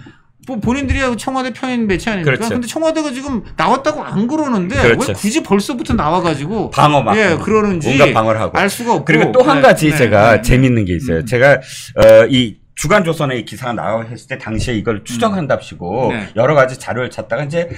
본인들이 청와대 편인 매체 아닙니까? 그렇죠. 근데 청와대가 지금 나왔다고 안 그러는데 왜 굳이 벌써부터 나와가지고 방어 막 그러는지 뭔가 방어를 하고 알 수가 없고. 그리고 또 한 가지 제가 재밌는 게 있어요. 제가 이 주간조선에 이 기사가 나왔을 때 당시에 이걸 추정한답시고 여러 가지 자료를 찾다가 이제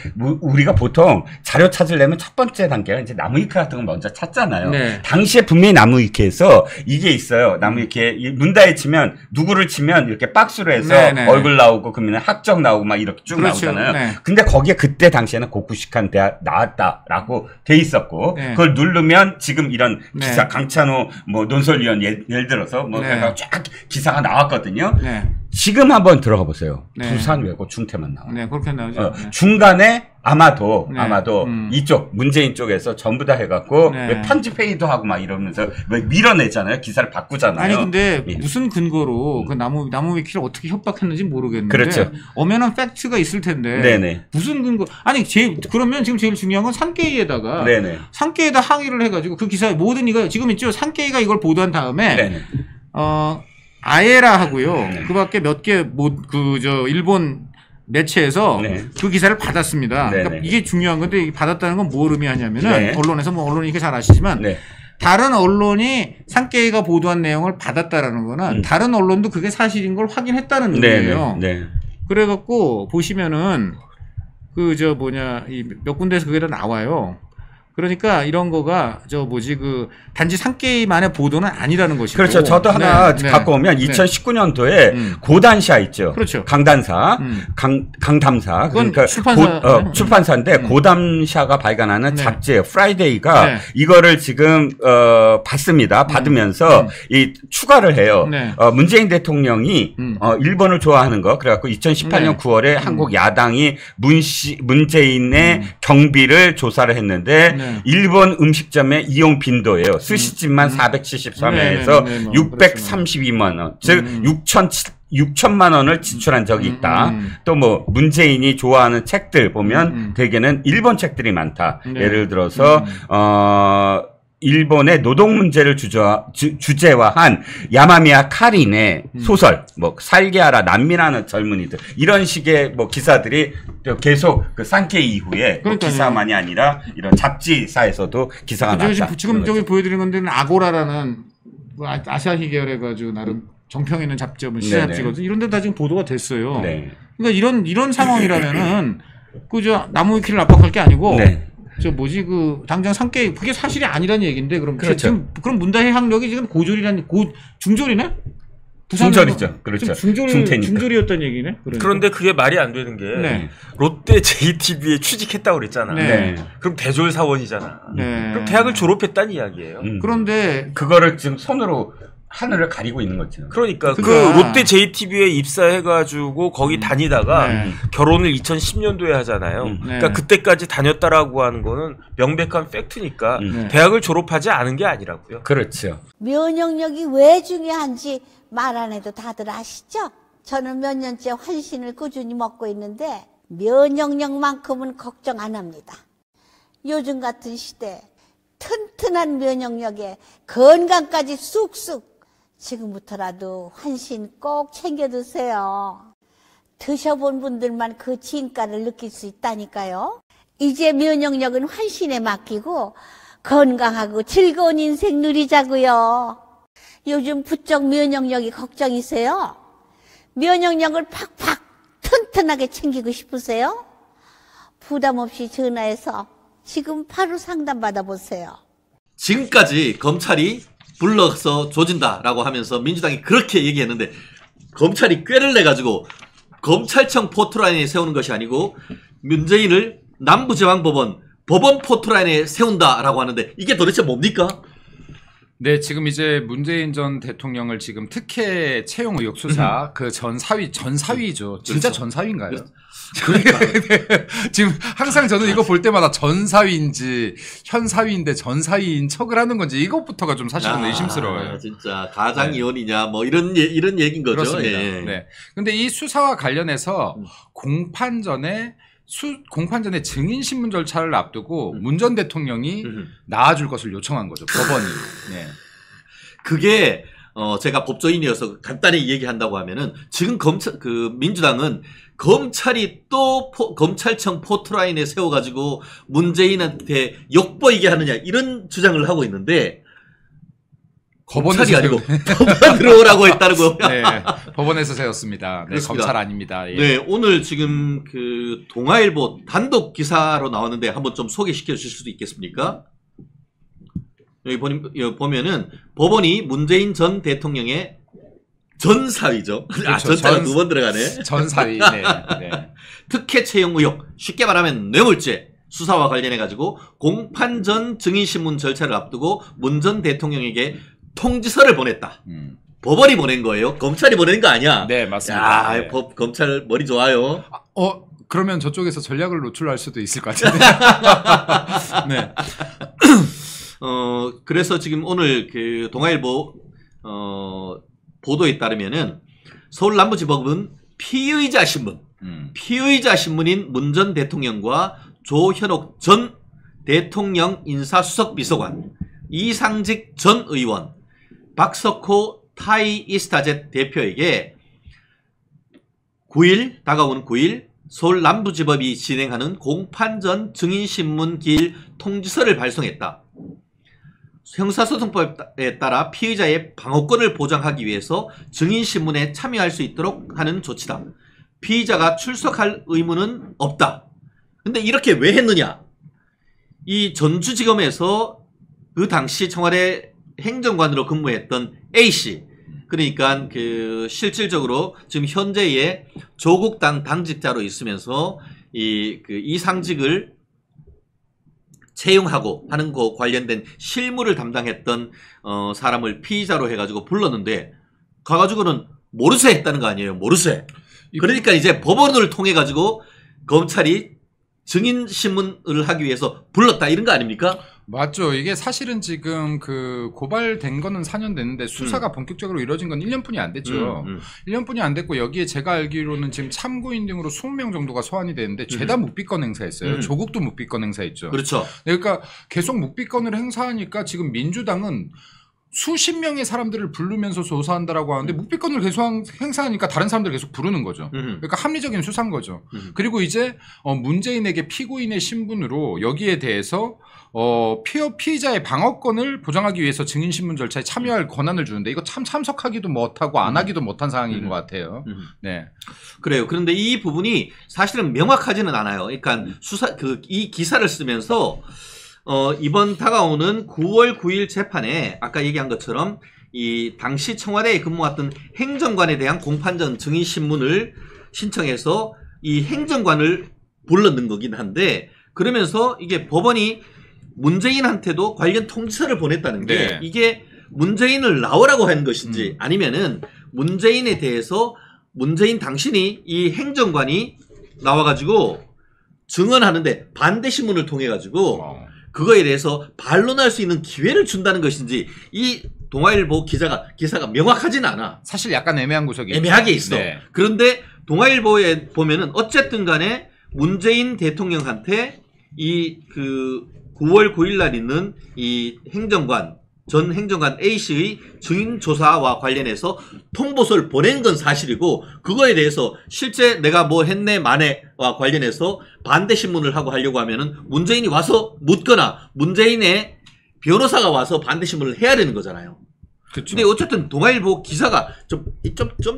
우리가 보통 자료 찾으려면 첫 번째 단계가 이제 나무위키 같은 걸 먼저 찾잖아요. 당시에 분명히 나무위키에서 이게 있어요. 나무위키에 문다혜 치면 누구를 치면 이렇게 박스로 해서 얼굴 나오고 그러면 학적 나오고 막 이렇게 쭉 나오잖아요. 근데 거기에 그때 당시에는 곡구식한 대학 나왔다라고 돼 있었고 그걸 누르면 지금 이런 기사 강찬호 뭐 논설위원 예를 들어서 뭐 쫙 기사가 나왔거든요. 지금 한번 들어가 보세요. 부산 외고 중퇴만 나와요. 그렇게 나오죠. 중간에 아마도 이쪽 문재인 쪽에서 전부 다 해갖고 왜 편집 회의도 하고 막 이러면서 왜 밀어내잖아요. 기사를 바꾸잖아요. 아니 근데 무슨 근거로 그 나무위키를 어떻게 협박했는지 모르겠는데 그렇죠. 엄연한 팩트가 있을 텐데 무슨 근거? 아니 그러면 지금 제일 중요한 건 산케이에다가 산케이에다 항의를 해가지고 그 기사에 모든 이거 지금 있죠. 산케이가 이걸 보도한 다음에 아에라 하고요. 그밖에 몇 개 일본 매체에서 그 기사를 받았습니다. 그러니까 이게 중요한 건데 받았다는 건 뭘 의미하냐면은 언론에서 뭐 언론이 이렇게 잘 아시지만 다른 언론이 산케이가 보도한 내용을 받았다라는 거는 다른 언론도 그게 사실인 걸 확인했다는 의미예요. 그래갖고 보시면은 이 몇 군데에서 그게 다 나와요. 그러니까 이런 거가 단지 산케이만의 보도는 아니라는 것이고. 그렇죠. 저도 하나 갖고 오면 2019년도에 고단샤 있죠. 그렇죠. 강단사, 강담사. 그러니까 출판사인데 고담샤가 발간하는 잡지예요. 프라이데이가 이거를 지금 받습니다. 받으면서 이 추가를 해요. 문재인 대통령이 일본을 좋아하는 거. 그래갖고 2018년 9월에 한국 야당이 문재인의 경비를 조사를 했는데 일본 음식점의 이용 빈도예요. 스시집만 473회에서 632만 원, 즉 6천만 원을 지출한 적이 있다. 또 뭐 문재인이 좋아하는 책들 보면 대개는 일본 책들이 많다. 예를 들어서 일본의 노동 문제를 주제화한 야마미야 카린의 소설, 뭐 살게하라 난민하는 젊은이들 이런 식의 뭐 기사들이 계속 그 산케이 이후에 뭐 기사만이 아니라 이런 잡지사에서도 기사가 나왔다. 지금 저기 보여드린 건데 아고라라는 아시아히 계열해가지고 나름 정평 있는 잡지는 시사잡지거든. 이런 데 다 지금 보도가 됐어요. 그러니까 이런 상황이라면은 나무위키를 압박할 게 아니고. 당장 산케이 그게 사실이 아니라는 얘기인데 그럼 그렇죠. 그럼 문다혜 학력이 지금 중졸이네? 중졸이죠. 그렇죠. 중졸이었던 얘기네. 그런데 그게 말이 안 되는 게 롯데 JTBC에 취직했다고 그랬잖아. 그럼 대졸 사원이잖아. 그럼 대학을 졸업했다는 이야기예요. 그런데 그거를 지금 손으로 하늘을 가리고 있는 거죠. 그러니까 그 롯데 JTBC에 입사해가지고 거기 다니다가 결혼을 2010년도에 하잖아요. 그러니까 그때까지 다녔다라고 하는 거는 명백한 팩트니까 대학을 졸업하지 않은 게 아니라고요. 그렇죠. 면역력이 왜 중요한지 말 안 해도 다들 아시죠? 저는 몇 년째 환신을 꾸준히 먹고 있는데 면역력만큼은 걱정 안 합니다. 요즘 같은 시대 튼튼한 면역력에 건강까지 쑥쑥 지금부터라도 환신 꼭 챙겨 드세요. 드셔본 분들만 그 진가를 느낄 수 있다니까요. 이제 면역력은 환신에 맡기고 건강하고 즐거운 인생 누리자고요. 요즘 부쩍 면역력이 걱정이세요? 면역력을 팍팍 튼튼하게 챙기고 싶으세요? 부담 없이 전화해서 지금 바로 상담 받아보세요. 지금까지 검찰이 불러서 조진다라고 하면서 민주당이 그렇게 얘기했는데 검찰이 꾀를 내가지고 검찰청 포토라인에 세우는 것이 아니고 문재인을 남부지방법원 법원 포토라인에 세운다라고 하는데 이게 도대체 뭡니까? 네, 지금 이제 문재인 전 대통령을 지금 특혜 채용 의혹 수사 그 전 사위죠. 진짜 전 사위인가요? 그러니까 네. 지금 항상 저는 이거 볼 때마다 전 사위인지 현 사위인데 전 사위인 척을 하는 건지 이것부터가 좀 사실은 의심스러워요. 진짜 가장 이혼이냐 뭐 이런 얘기인 거죠. 그렇습니다. 예. 네. 근데 이 수사와 관련해서 공판 전에 증인 신문 절차를 앞두고 문 전 대통령이 나와줄 것을 요청한 거죠. 법원이. 네. 그게 제가 법조인이어서 간단히 얘기한다고 하면은 지금 민주당은 검찰이 또 검찰청 포트라인에 세워가지고 문재인한테 욕보이게 하느냐 이런 주장을 하고 있는데 검찰이 아니고 법원으로 오라고 했다는 거. 네, 법원에서 세웠습니다. 네, 검찰 아닙니다. 예. 네, 오늘 지금 그 동아일보 단독 기사로 나왔는데 한번 좀 소개시켜 주실 수도 있겠습니까? 여기 보면은 법원이 문재인 전 대통령의 전 사위죠. 그렇죠. 전자가 2번 들어가네. 전 사위. 네. 네. 특혜 채용 의혹, 쉽게 말하면 뇌물죄 수사와 관련해 가지고 공판 전 증인 신문 절차를 앞두고 문 전 대통령에게 통지서를 보냈다. 법원이 보낸 거예요. 검찰이 보낸 거 아니야. 네, 맞습니다. 야, 네. 검찰 머리 좋아요. 그러면 저쪽에서 전략을 노출할 수도 있을 것 같은데. 네. 그래서 지금 오늘 그 동아일보 보도에 따르면은 서울 남부지법은 피의자 신문인 문 전 대통령과 조현옥 전 대통령 인사수석비서관, 이상직 전 의원, 박석호 타이이스타젯 대표에게 다가오는 9일 서울 남부지법이 진행하는 공판 전 증인신문 기일 통지서를 발송했다. 형사소송법에 따라 피의자의 방어권을 보장하기 위해서 증인신문에 참여할 수 있도록 하는 조치다. 피의자가 출석할 의무는 없다. 근데 이렇게 왜 했느냐? 이 전주지검에서 그 당시 청와대 행정관으로 근무했던 A씨, 그러니까 그 실질적으로 지금 현재의 조국당 당직자로 있으면서 이상직을 채용하고 하는 거 관련된 실무를 담당했던 사람을 피의자로 해가지고 불렀는데 가가지고는 모르쇠 했다는 거 아니에요. 모르쇠. 그러니까 이제 법원을 통해 가지고 검찰이 증인 신문을 하기 위해서 불렀다 이런 거 아닙니까? 맞죠. 이게 사실은 지금 그 고발된 거는 4년 됐는데 수사가 본격적으로 이루어진 건 1년뿐이 안 됐죠. 1년뿐이 안 됐고 여기에 제가 알기로는 지금 참고인 등으로 20명 정도가 소환이 되는데 죄다 묵비권 행사했어요. 조국도 묵비권 행사했죠. 그렇죠. 그러니까 계속 묵비권을 행사하니까 지금 민주당은 수십 명의 사람들을 부르면서 조사한다라고 하는데 묵비권을 계속 행사하니까 다른 사람들을 계속 부르는 거죠. 그러니까 합리적인 수사인 거죠. 그리고 이제 문재인에게 피고인의 신분으로 여기에 대해서 피의자의 방어권을 보장하기 위해서 증인신문 절차에 참여할 권한을 주는데 이거 참 참석하기도 못하고 안 하기도 못한 상황인 것 같아요. 네. 그래요. 그런데 이 부분이 사실은 명확하지는 않아요. 그러니까 이 기사를 쓰면서 이번 다가오는 9월 9일 재판에 아까 얘기한 것처럼 이 당시 청와대에 근무했던 행정관에 대한 공판전 증인신문을 신청해서 이 행정관을 불렀는 거긴 한데 그러면서 이게 법원이 문재인한테도 관련 통지서를 보냈다는 게 네. 이게 문재인을 나오라고 한 것인지 아니면은 문재인에 대해서 문재인 당신이 이 행정관이 나와가지고 증언하는데 반대 신문을 통해 가지고 그거에 대해서 반론할 수 있는 기회를 준다는 것인지 이 동아일보 기사가 명확하진 않아. 사실 약간 애매한 구석이 애매하게 있어. 네. 그런데 동아일보에 보면은 어쨌든 간에 문재인 대통령한테 이 9월 9일 날 있는 이 전 행정관 A씨의 증인 조사와 관련해서 통보서를 보낸 건 사실이고 그거에 대해서 실제 내가 뭐 했네 마네와 관련해서 반대 신문을 하고 하려고 하면은 문재인이 와서 묻거나 문재인의 변호사가 와서 반대 신문을 해야 되는 거잖아요. 그쵸. 근데 어쨌든 동아일보 기사가 좀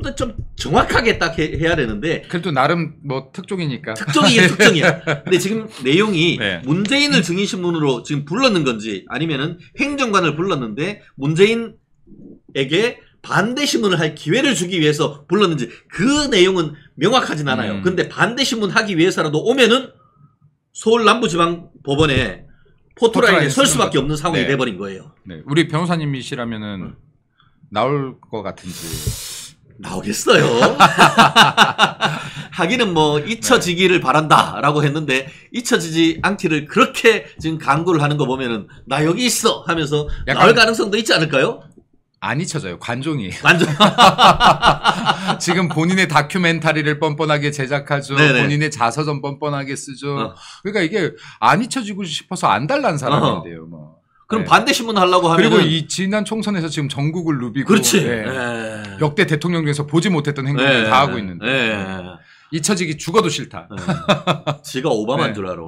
더 정확하게 딱 해야 되는데. 그래도 나름 뭐 특종이니까. 특종이야. 근데 지금 내용이 네. 문재인을 증인신문으로 지금 불렀는 건지 아니면은 행정관을 불렀는데 문재인에게 반대 신문을 할 기회를 주기 위해서 불렀는지 그 내용은 명확하진 않아요. 근데 반대 신문 하기 위해서라도 오면은 서울 남부지방법원에 포토라인에 설 수밖에 없는 상황이 네. 돼버린 거예요. 네. 우리 변호사님이시라면은 나올 것 같은지. 나오겠어요. 하기는 뭐 잊혀지기를 바란다라고 했는데 잊혀지지 않기를 그렇게 지금 강구를 하는 거 보면은 나 여기 있어 하면서 나올 가능성도 있지 않을까요? 안 잊혀져요. 관종이에요. 관종. 지금 본인의 다큐멘터리를 뻔뻔하게 제작하죠. 네네. 본인의 자서전 뻔뻔하게 쓰죠. 그러니까 이게 안 잊혀지고 싶어서 안 달란 사람인데요. 뭐. 그럼 네. 반대 신문 하려고 하면 그리고 이 지난 총선에서 지금 전국을 누비고 그렇지. 네. 역대 대통령 중에서 보지 못했던 행동을 다 하고 있는데 잊혀지기 죽어도 싫다. 지가 오바마인 줄 알아.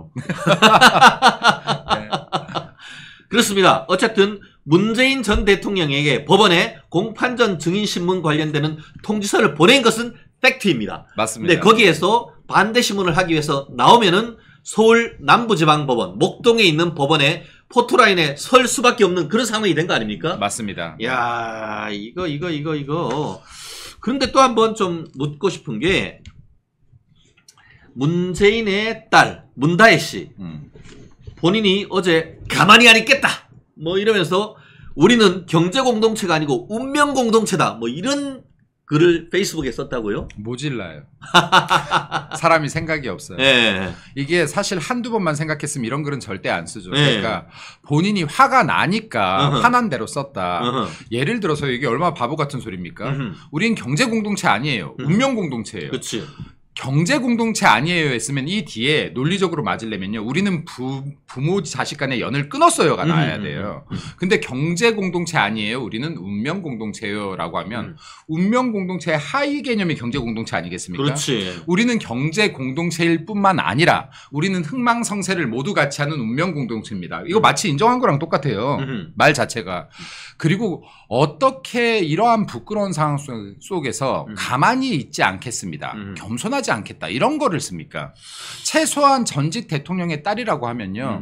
그렇습니다. 어쨌든 문재인 전 대통령에게 법원에 공판전 증인신문 관련되는 통지서를 보낸 것은 팩트입니다. 맞습니다. 근데 거기에서 반대 신문을 하기 위해서 나오면은 서울 남부지방법원 목동에 있는 법원에 포토라인에 설 수밖에 없는 그런 상황이 된 거 아닙니까? 맞습니다. 야, 이거. 그런데 또 한번 좀 묻고 싶은 게 문재인의 딸 문다혜 씨 본인이 어제 가만히 안 있겠다 뭐 이러면서 우리는 경제 공동체가 아니고 운명 공동체다 뭐 이런 글을 페이스북에 썼다고요? 모질라요. 사람이 생각이 없어요. 네. 이게 사실 한두 번만 생각했으면 이런 글은 절대 안 쓰죠. 네. 그러니까 본인이 화가 나니까 화난 대로 썼다. 예를 들어서 이게 얼마나 바보 같은 소리입니까? 우린 경제 공동체 아니에요. 운명 공동체예요. 그렇지. 경제 공동체 아니에요 했으면 이 뒤에 논리적으로 맞으려면요. 우리는 부모 자식 간의 연을 끊었어요가 나와야 돼요. 근데 경제 공동체 아니에요. 우리는 운명 공동체요라고 하면 운명 공동체의 하위 개념이 경제 공동체 아니겠습니까? 그렇지. 우리는 경제 공동체일 뿐만 아니라 우리는 흥망성쇠를 모두 같이 하는 운명 공동체입니다. 이거 마치 인정한 거랑 똑같아요. 말 자체가. 그리고 어떻게 이러한 부끄러운 상황 속에서 가만히 있지 않겠습니다. 겸손하지 않겠다. 이런 거를 씁니까? 최소한 전직 대통령의 딸이라고 하면요.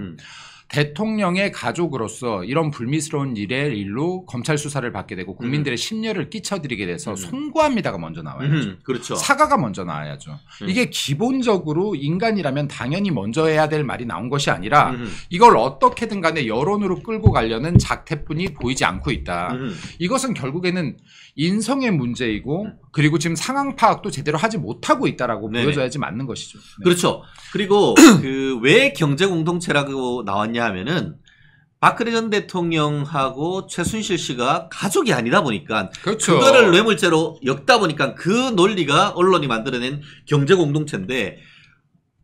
대통령의 가족으로서 이런 불미스러운 일로 검찰 수사를 받게 되고 국민들의 심려를 끼쳐드리게 돼서 송구합니다가 먼저 나와야죠. 그렇죠. 사과가 먼저 나와야죠. 이게 기본적으로 인간이라면 당연히 먼저 해야 될 말이 나온 것이 아니라 이걸 어떻게든 간에 여론으로 끌고 가려는 작태뿐이 보이지 않고 있다. 이것은 결국에는 인성의 문제이고 그리고 지금 상황 파악도 제대로 하지 못하고 있다라고 보여줘야지 맞는 것이죠. 네. 그렇죠. 그리고 왜 경제 공동체라고 나왔냐 하면은 박근혜 전 대통령하고 최순실 씨가 가족이 아니다 보니까 그렇죠. 그거를 뇌물죄로 엮다 보니까 그 논리가 언론이 만들어낸 경제 공동체인데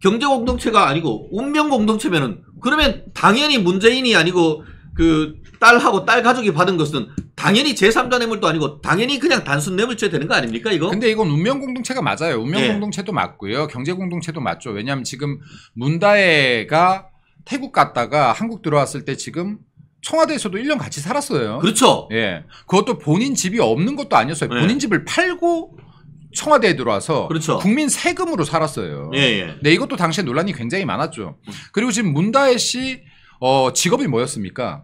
경제 공동체가 아니고 운명 공동체면은 그러면 당연히 문재인이 아니고 그 딸하고 딸 가족이 받은 것은 당연히 제3자 뇌물도 아니고 당연히 그냥 단순 뇌물죄 되는 거 아닙니까 이거? 근데 이건 운명 공동체가 맞아요. 운명 공동체도 맞고요. 경제 공동체도 맞죠. 왜냐하면 지금 문다혜가 태국 갔다가 한국 들어왔을 때 지금 청와대에서도 1년 같이 살았어요. 그렇죠. 예. 그것도 본인 집이 없는 것도 아니었어요. 본인 집을 팔고 청와대에 들어와서 그렇죠. 국민 세금으로 살았어요. 네, 이것도 당시에 논란이 굉장히 많았죠. 그리고 지금 문다혜 씨 직업이 뭐였습니까?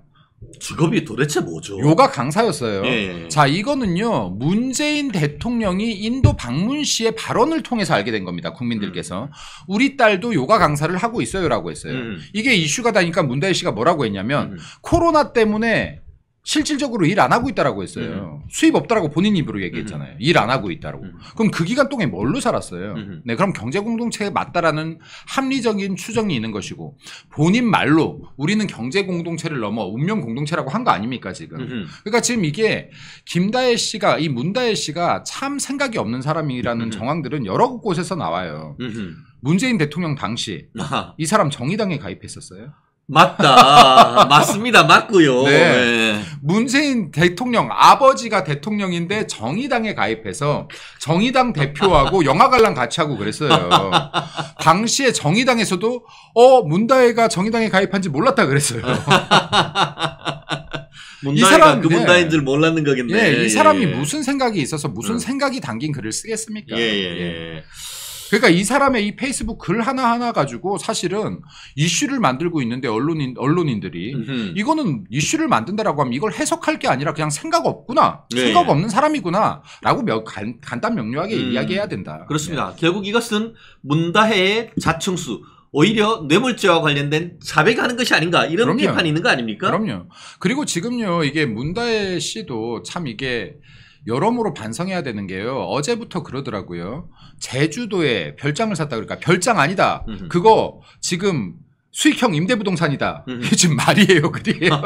직업이 도대체 뭐죠? 요가 강사였어요. 자, 이거는요 문재인 대통령이 인도 방문 시의 발언을 통해서 알게 된 겁니다. 국민들께서 우리 딸도 요가 강사를 하고 있어요라고 했어요. 이게 이슈가 되니까 문다혜 씨가 뭐라고 했냐면 코로나 때문에 실질적으로 일 안 하고 있다라고 했어요. 수입 없다라고 본인 입으로 얘기했잖아요. 일 안 하고 있다라고. 그럼 그 기간 동안에 뭘로 살았어요? 네, 그럼 경제 공동체에 맞다라는 합리적인 추정이 있는 것이고 본인 말로 우리는 경제 공동체를 넘어 운명 공동체라고 한 거 아닙니까 지금? 그러니까 지금 이게 김다혜 씨가 이 문다혜 씨가 참 생각이 없는 사람이라는 정황들은 여러 곳에서 나와요. 문재인 대통령 당시 이 사람 정의당에 가입했었어요. 맞다. 맞습니다. 맞고요. 네. 문재인 대통령 아버지가 대통령인데 정의당에 가입해서 정의당 대표하고 영화 관람 같이 하고 그랬어요. 당시에 정의당에서도 문다혜가 정의당에 가입한지 몰랐다 그랬어요. 이 사람 그 문다혜인 줄 몰랐는 거겠네. 이 사람이 무슨 생각이 있어서 무슨 생각이 담긴 글을 쓰겠습니까? 그러니까 이 사람의 이 페이스북 글 하나하나 가지고 사실은 이슈를 만들고 있는데 언론인들이 이거는 이슈를 만든다라고 하면 이걸 해석할 게 아니라 그냥 생각 없구나. 생각 없는 사람이구나. 라고 간단 명료하게 이야기해야 된다. 그렇습니다. 결국 이것은 문다혜의 자충수 오히려 뇌물죄와 관련된 자백하는 것이 아닌가 이런 그럼요. 비판이 있는 거 아닙니까? 그럼요. 그리고 지금요 이게 문다혜 씨도 참 이게 여러모로 반성해야 되는 게요. 어제부터 그러더라고요. 제주도에 별장을 샀다 그러니까 별장 아니다. 그거 지금 수익형 임대부동산이다. 이게 지금 말이에요, 글이에요.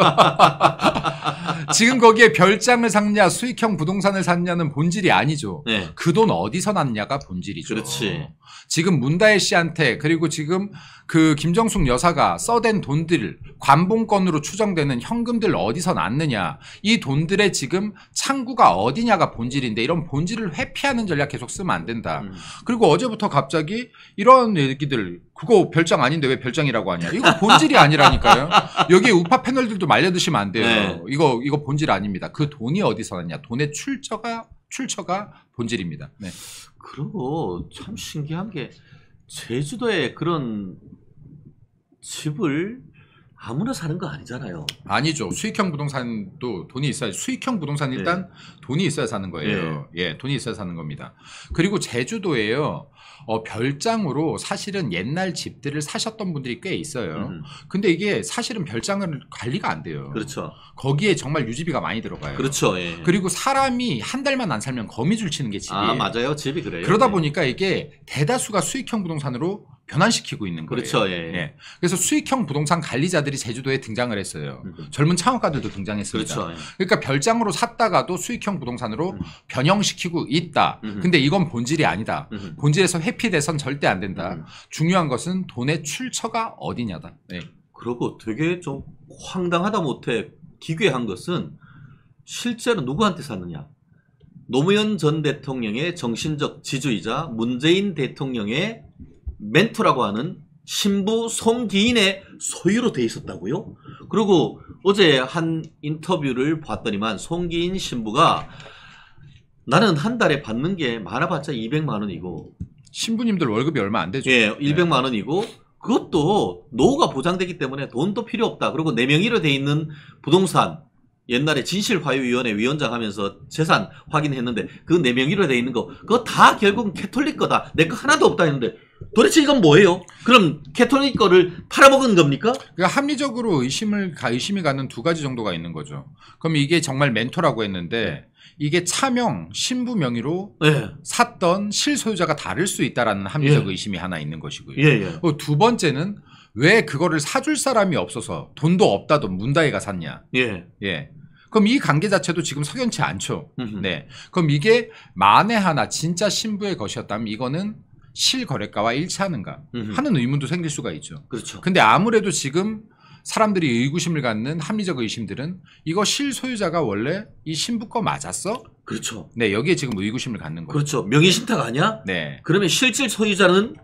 지금 거기에 별장을 샀냐, 수익형 부동산을 샀냐는 본질이 아니죠. 네. 그 돈 어디서 났냐가 본질이죠. 그렇지. 지금 문다혜 씨한테 그리고 지금 그 김정숙 여사가 써댄 돈들, 관봉권으로 추정되는 현금들 어디서 났느냐, 이 돈들의 지금 창구가 어디냐가 본질인데 이런 본질을 회피하는 전략 계속 쓰면 안 된다. 그리고 어제부터 갑자기 이런 얘기들, 그거 별장 아닌데 왜 별장이라고 하냐. 이거 본질이 아니라니까요. 여기에 우파 패널들도 말려드시면 안 돼요. 네. 이거 본질 아닙니다. 그 돈이 어디서 났냐. 돈의 출처가 본질입니다. 네. 그리고 참 신기한 게 제주도에 그런 집을 아무나 사는 거 아니잖아요. 아니죠. 수익형 부동산도 돈이 있어야, 수익형 부동산 일단 돈이 있어야 사는 거예요. 예, 돈이 있어야 사는 겁니다. 그리고 제주도에요. 별장으로 사실은 옛날 집들을 사셨던 분들이 꽤 있어요. 근데 이게 사실은 별장은 관리가 안 돼요. 그렇죠. 거기에 정말 유지비가 많이 들어가요. 그렇죠. 예. 그리고 사람이 한 달만 안 살면 거미줄 치는 게 집이에요. 아, 맞아요. 집이 그래요. 그러다 보니까 이게 대다수가 수익형 부동산으로 변환시키고 있는 거예요. 그렇죠. 예. 예. 그래서 수익형 부동산 관리자들이 제주도에 등장을 했어요. 젊은 창업가들도 등장했습니다. 그렇죠. 예. 그러니까 별장으로 샀다가도 수익형 부동산으로 변형시키고 있다. 근데 이건 본질이 아니다. 본질에서 회피돼선 절대 안 된다. 중요한 것은 돈의 출처가 어디냐다. 네. 그리고 되게 좀 황당하다 못해 기괴한 것은 실제로 누구한테 샀느냐. 노무현 전 대통령의 정신적 지주이자 문재인 대통령의 멘토라고 하는 신부 송기인의 소유로 돼 있었다고요? 그리고 어제 한 인터뷰를 봤더니만 송기인 신부가 나는 한 달에 받는 게 많아봤자 200만 원이고 신부님들 월급이 얼마 안 되죠. 예, 100만 원이고 그것도 노후가 보장되기 때문에 돈도 필요 없다. 그리고 내 명의로 돼 있는 부동산 옛날에 진실화요위원회 위원장 하면서 재산 확인했는데 그 내 명의로 돼 있는 거 그거 다 결국은 캐톨릭 거다. 내 거 하나도 없다 했는데 도대체 이건 뭐예요? 그럼 캐톨릭 거를 팔아먹은 겁니까? 그러니까 합리적으로 의심이 가는 두 가지 정도가 있는 거죠. 그럼 이게 정말 멘토라고 했는데 이게 차명, 신부 명의로 샀던 실소유자가 다를 수 있다라는 합리적 의심이 하나 있는 것이고요. 두 번째는 왜 그거를 사줄 사람이 없어서 돈도 없다던 문다혜가 샀냐. 그럼 이 관계 자체도 지금 석연치 않죠. 네. 그럼 이게 만에 하나 진짜 신부의 것이었다면 이거는 실거래가와 일치하는가 하는 의문도 생길 수가 있죠. 그렇죠. 근데 아무래도 지금 사람들이 의구심을 갖는 합리적 의심들은 이거 실소유자가 원래 이 신부 거 맞았어? 그렇죠. 네, 여기에 지금 의구심을 갖는 거죠. 그렇죠. 명의신탁 아니야? 네. 그러면 실질 소유자는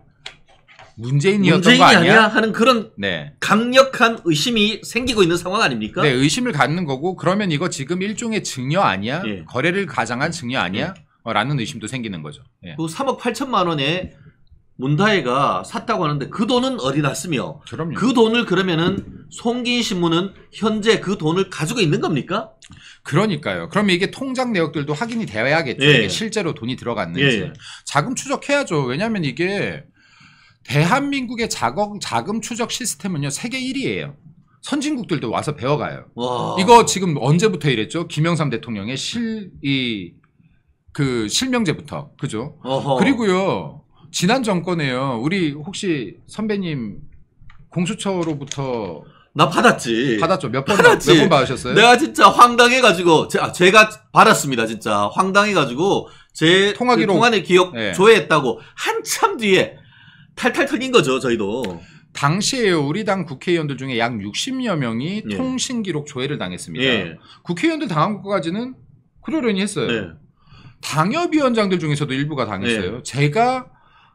문재인이었던 거 아니야? 하는 그런 강력한 의심이 생기고 있는 상황 아닙니까? 네, 의심을 갖는 거고 그러면 이거 지금 일종의 증여 아니야? 거래를 가장한 증여 아니야? 라는 의심도 생기는 거죠. 그 3억 8천만 원에 문다혜가 샀다고 하는데 그 돈은 어디 났으며 그럼요. 그 돈을 그러면은 송기인 신부는 현재 그 돈을 가지고 있는 겁니까? 그러니까요. 그러면 이게 통장 내역들도 확인이 되어야겠죠. 이게 실제로 돈이 들어갔는지. 자금 추적해야죠. 왜냐하면 이게 대한민국의 자금 추적 시스템은요. 세계 1위예요. 선진국들도 와서 배워가요. 와. 이거 지금 언제부터 이랬죠? 김영삼 대통령의 실명제부터. 그죠? 어허. 그리고요. 지난 정권에요. 우리 혹시 선배님 공수처로부터 나 받았지. 받았죠. 몇 번 받으셨어요? 내가 진짜 황당해가지고 제가 받았습니다. 진짜 황당해가지고 제 통화의 기억 조회했다고 한참 뒤에 탈탈 털린 거죠. 저희도. 당시에요. 우리 당 국회의원들 중에 약 60여 명이 통신기록 조회를 당했습니다. 국회의원들 당한 것까지는 그러려니 했어요. 당협위원장들 중에서도 일부가 당했어요. 제가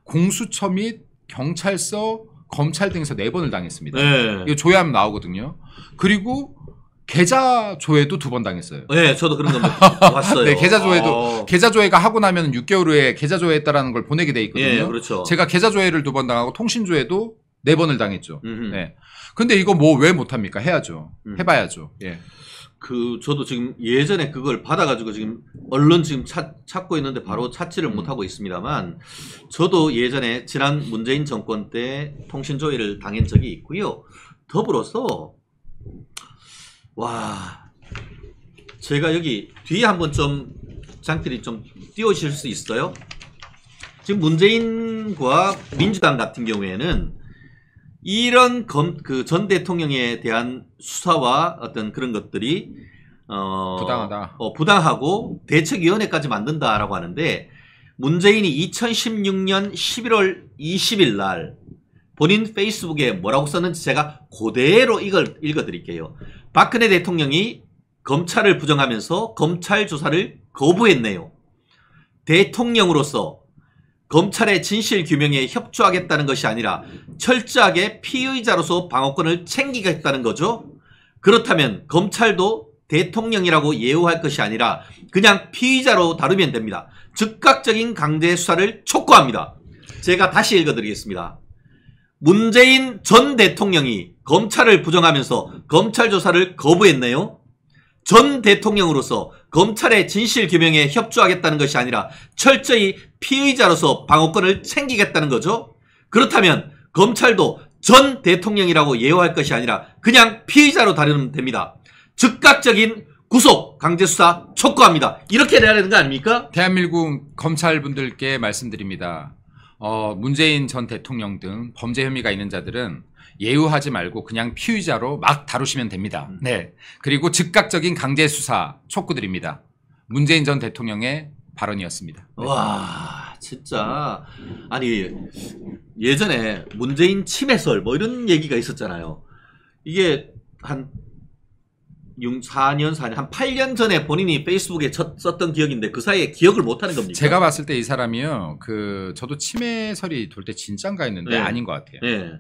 공수처 및 경찰서, 검찰 등에서 4번을 당했습니다. 이거 조회하면 나오거든요. 그리고 계좌 조회도 2번 당했어요. 네, 저도 그런 거 봤어요. 네, 계좌 조회가 하고 나면 6개월 후에 계좌 조회했다라는 걸 보내게 돼 있거든요. 그렇죠. 제가 계좌 조회를 2번 당하고 통신 조회도 4번을 당했죠. 네. 근데 이거 뭐 왜 못합니까? 해야죠. 해봐야죠. 저도 지금 예전에 그걸 받아가지고 지금 얼른 지금 찾고 있는데 바로 찾지를 못하고 있습니다만, 저도 예전에 지난 문재인 정권 때 통신조회를 당한 적이 있고요. 더불어서 제가 여기 뒤에 한번 좀 장필이 좀 띄워주실 수 있어요? 지금 문재인과 민주당 같은 경우에는 이런 전 대통령에 대한 수사와 어떤 그런 것들이 부당하다. 부당하고 대책위원회까지 만든다라고 하는데, 문재인이 2016년 11월 20일 날 본인 페이스북에 뭐라고 썼는지 제가 그대로 이걸 읽어드릴게요. 박근혜 대통령이 검찰을 부정하면서 검찰 조사를 거부했네요. 대통령으로서 검찰의 진실 규명에 협조하겠다는 것이 아니라 철저하게 피의자로서 방어권을 챙기겠다는 거죠. 그렇다면 검찰도 대통령이라고 예우할 것이 아니라 그냥 피의자로 다루면 됩니다. 즉각적인 강제 수사를 촉구합니다. 제가 다시 읽어드리겠습니다. 문재인 전 대통령이 검찰을 부정하면서 검찰 조사를 거부했네요. 전 대통령으로서 검찰의 진실 규명에 협조하겠다는 것이 아니라 철저히 피의자로서 방어권을 챙기겠다는 거죠. 그렇다면 검찰도 전 대통령이라고 예우할 것이 아니라 그냥 피의자로 다루면 됩니다. 즉각적인 구속 강제수사 촉구합니다. 이렇게 해야 되는 거 아닙니까? 대한민국 검찰분들께 말씀드립니다. 문재인 전 대통령 등 범죄 혐의가 있는 자들은 예우하지 말고 그냥 피의자로 막 다루시면 됩니다. 네. 그리고 즉각적인 강제 수사 촉구드립니다. 문재인 전 대통령의 발언이었습니다. 네. 와, 진짜. 아니, 예전에 문재인 침해설 뭐 이런 얘기가 있었잖아요. 이게 한 4년, 한 8년 전에 본인이 페이스북에 썼던 기억인데 그 사이에 기억을 못하는 겁니까? 제가 봤을 때 이 사람이요, 저도 침해설이 돌 때 진짠가 했는데 네. 아닌 것 같아요. 네.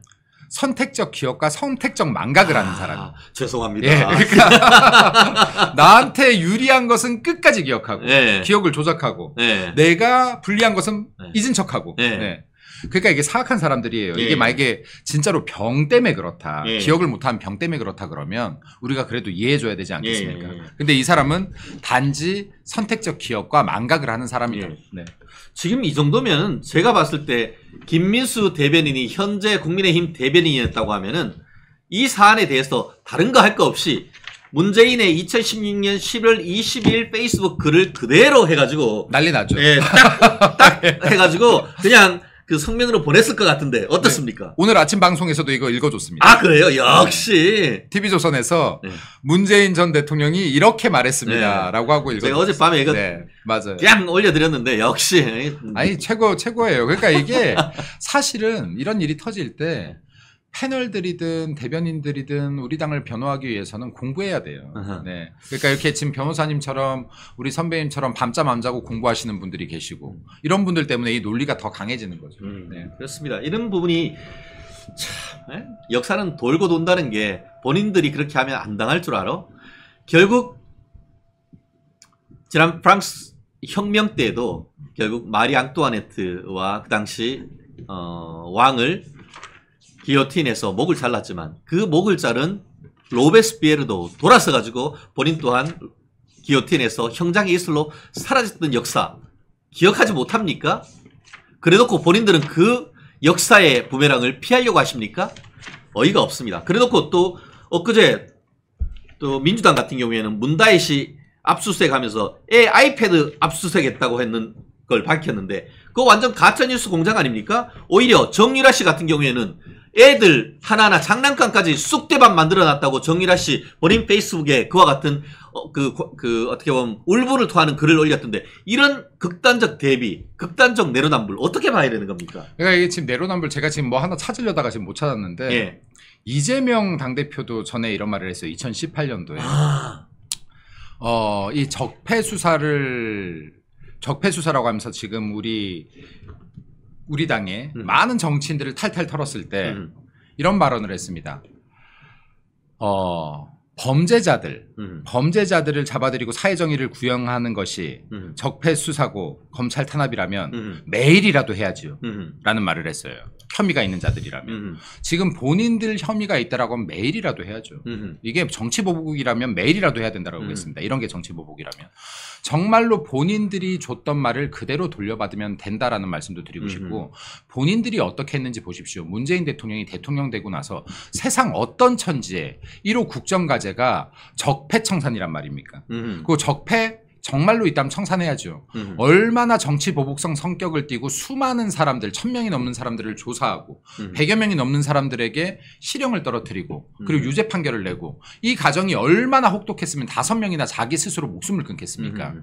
선택적 기억과 선택적 망각을 하는 사람. 죄송합니다. 예, 그러니까 나한테 유리한 것은 끝까지 기억하고 네. 기억을 조작하고 네. 내가 불리한 것은 네. 잊은 척하고. 네. 네. 그러니까 이게 사악한 사람들이에요. 예. 이게 만약에 진짜로 병 때문에 그렇다. 예. 기억을 못하면 병 때문에 그렇다 그러면 우리가 그래도 이해해줘야 되지 않겠습니까? 예. 근데 이 사람은 단지 선택적 기억과 망각을 하는 사람이다. 예. 네. 지금 이 정도면 제가 봤을 때 김민수 대변인이 현재 국민의힘 대변인이었다고 하면은 이 사안에 대해서 다른 거 할 거 없이 문재인의 2016년 11월 22일 페이스북 글을 그대로 해가지고 난리 났죠. 예, 딱 해가지고 그냥 그 성명으로 보냈을 것 같은데 어떻습니까? 네. 오늘 아침 방송에서도 이거 읽어줬습니다. 아, 그래요? 역시. TV조선에서 네. 문재인 전 대통령이 이렇게 말했습니다. 네. 라고 하고 읽어줬어요. 제가 어젯밤에 이거 네, 맞아요. 그냥 올려드렸는데 역시. 아니, 최고예요. 그러니까 이게 사실은 이런 일이 터질 때 패널들이든 대변인들이든 우리 당을 변호하기 위해서는 공부해야 돼요. 네. 그러니까 이렇게 지금 변호사님처럼 우리 선배님처럼 밤잠 안 자고 공부하시는 분들이 계시고 이런 분들 때문에 이 논리가 더 강해지는 거죠. 네. 그렇습니다. 이런 부분이 참 역사는 돌고 돈다는 게 본인들이 그렇게 하면 안 당할 줄 알아? 결국 지난 프랑스 혁명 때도 결국 마리 앙뚜아네트와 그 당시 왕을 기요틴에서 목을 잘랐지만 그 목을 자른 로베스피에르도 돌아서 가지고 본인 또한 기요틴에서 형장의 이슬로 사라졌던 역사 기억하지 못합니까? 그래놓고 본인들은 그 역사의 부메랑을 피하려고 하십니까? 어이가 없습니다. 그래놓고 또 엊그제 또 민주당 같은 경우에는 문다잇이 압수수색하면서 아이패드 압수수색했다고 했는 걸 밝혔는데 그거 완전 가짜뉴스 공장 아닙니까? 오히려 정유라 씨 같은 경우에는 애들 하나하나 장난감까지 쑥대밭 만들어놨다고 정유라 씨 본인 페이스북에 그와 같은 어떻게 보면 울분을 토하는 글을 올렸던데 이런 극단적 대비, 극단적 내로남불 어떻게 봐야 되는 겁니까? 그러니까 이게 지금 내로남불 제가 지금 뭐 하나 찾으려다가 지금 못 찾았는데 예. 이재명 당대표도 전에 이런 말을 했어요. 2018년도에 이 적폐 수사라고 하면서 지금 우리 당에 많은 정치인들을 탈탈 털었을 때 이런 발언을 했습니다. 범죄자들을 잡아들이고 사회정의를 구현하는 것이 적폐 수사고 검찰 탄압이라면 매일이라도 해야지요. 라는 말을 했어요. 혐의가 있는 자들이라면 지금 본인들 혐의가 있다라고 하면 매일이라도 해야죠. 이게 정치보복이라면 매일이라도 해야 된다고 하겠습니다. 이런 게 정치보복이라면 정말로 본인들이 줬던 말을 그대로 돌려받으면 된다라는 말씀도 드리고 싶고 본인들이 어떻게 했는지 보십시오. 문재인 대통령이 대통령 되고 나서 세상 어떤 천지에 1호 국정과제가 적폐청산이란 말입니까? 그 적폐 정말로 있다면 청산해야죠. 얼마나 정치 보복성 성격을 띠고 수많은 사람들 1000명이 넘는 사람들을 조사하고 100여 명이 넘는 사람들에게 실형을 떨어뜨리고 그리고 유죄 판결을 내고 이 가정이 얼마나 혹독했으면 5명이나 자기 스스로 목숨을 끊겠습니까?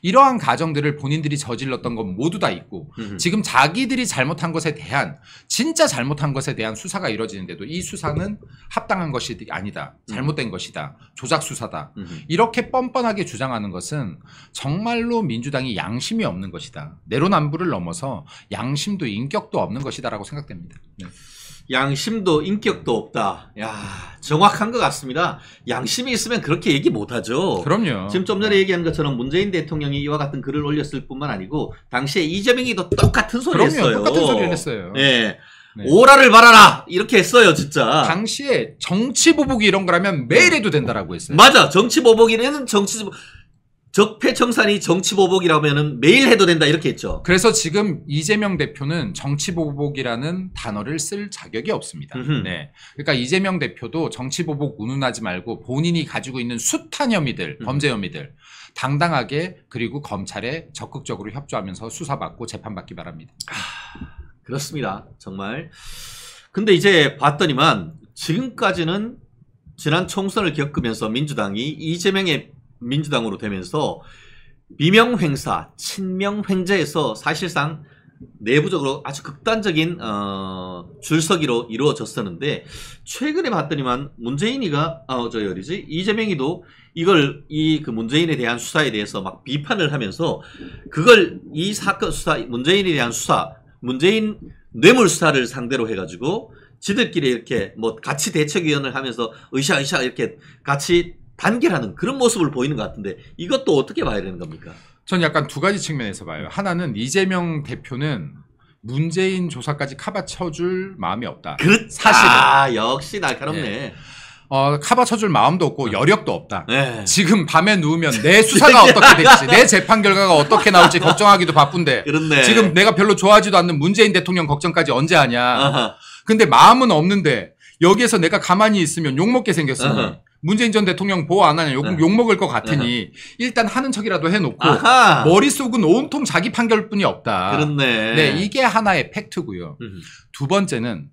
이러한 가정들을 본인들이 저질렀던 건 모두 다 있고 지금 자기들이 잘못한 것에 대한 진짜 잘못한 것에 대한 수사가 이루어지는데도 이 수사는 합당한 것이 아니다. 잘못된 것이다. 조작 수사다. 이렇게 뻔뻔하게 주장하는 것은 정말로 민주당이 양심이 없는 것이다. 내로남불을 넘어서 양심도 인격도 없는 것이다라고 생각됩니다. 네. 양심도 인격도 없다. 야, 정확한 것 같습니다. 양심이 있으면 그렇게 얘기 못하죠. 그럼요. 지금 좀 전에 얘기한 것처럼 문재인 대통령이 이와 같은 글을 올렸을 뿐만 아니고 당시에 이재명이도 똑같은 소리를 했어요. 똑같은 소리를 했어요. 네. 네. 오라를 바라라 이렇게 했어요 진짜. 당시에 정치보복이 이런 거라면 매일 해도 된다라고 했어요. 맞아. 정치보복이라는 적폐청산이 정치보복이라면 매일 해도 된다 이렇게 했죠. 그래서 지금 이재명 대표는 정치보복이라는 단어를 쓸 자격이 없습니다. 네. 그러니까 이재명 대표도 정치보복 운운하지 말고 본인이 가지고 있는 숱한 혐의들, 범죄 혐의들 당당하게 그리고 검찰에 적극적으로 협조하면서 수사받고 재판받기 바랍니다. 그렇습니다. 정말. 근데 이제 봤더니만 지금까지는 지난 총선을 겪으면서 민주당이 이재명의 민주당으로 되면서 비명횡사, 친명횡재에서 사실상 내부적으로 아주 극단적인 줄서기로 이루어졌었는데 최근에 봤더니만 문재인이가 이재명이도 이걸 그 문재인에 대한 수사에 대해서 막 비판을 하면서 그걸 이 사건 수사 문재인에 대한 수사 문재인 뇌물 수사를 상대로 해가지고 지들끼리 이렇게 뭐 같이 대책위원을 하면서 으쌰으쌰 이렇게 같이 단결하는 그런 모습을 보이는 것 같은데 이것도 어떻게 봐야 되는 겁니까? 전 약간 두 가지 측면에서 봐요. 하나는 이재명 대표는 문재인 조사까지 카바쳐줄 마음이 없다. 사실은. 역시 날카롭네. 네. 카바쳐줄 마음도 없고 여력도 없다. 네. 지금 밤에 누우면 내 수사가 어떻게 될지 내 재판 결과가 어떻게 나올지 걱정하기도 바쁜데 그렇네. 지금 내가 별로 좋아하지도 않는 문재인 대통령 걱정까지 언제 하냐. 근데 마음은 없는데 여기에서 내가 가만히 있으면 욕먹게 생겼으니 문재인 전 대통령 보호 안 하냐 욕먹을 것 같으니 일단 하는 척이라도 해놓고 머릿속은 온통 자기 판결뿐이 없다. 그렇네. 네, 이게 하나의 팩트고요. 두 번째는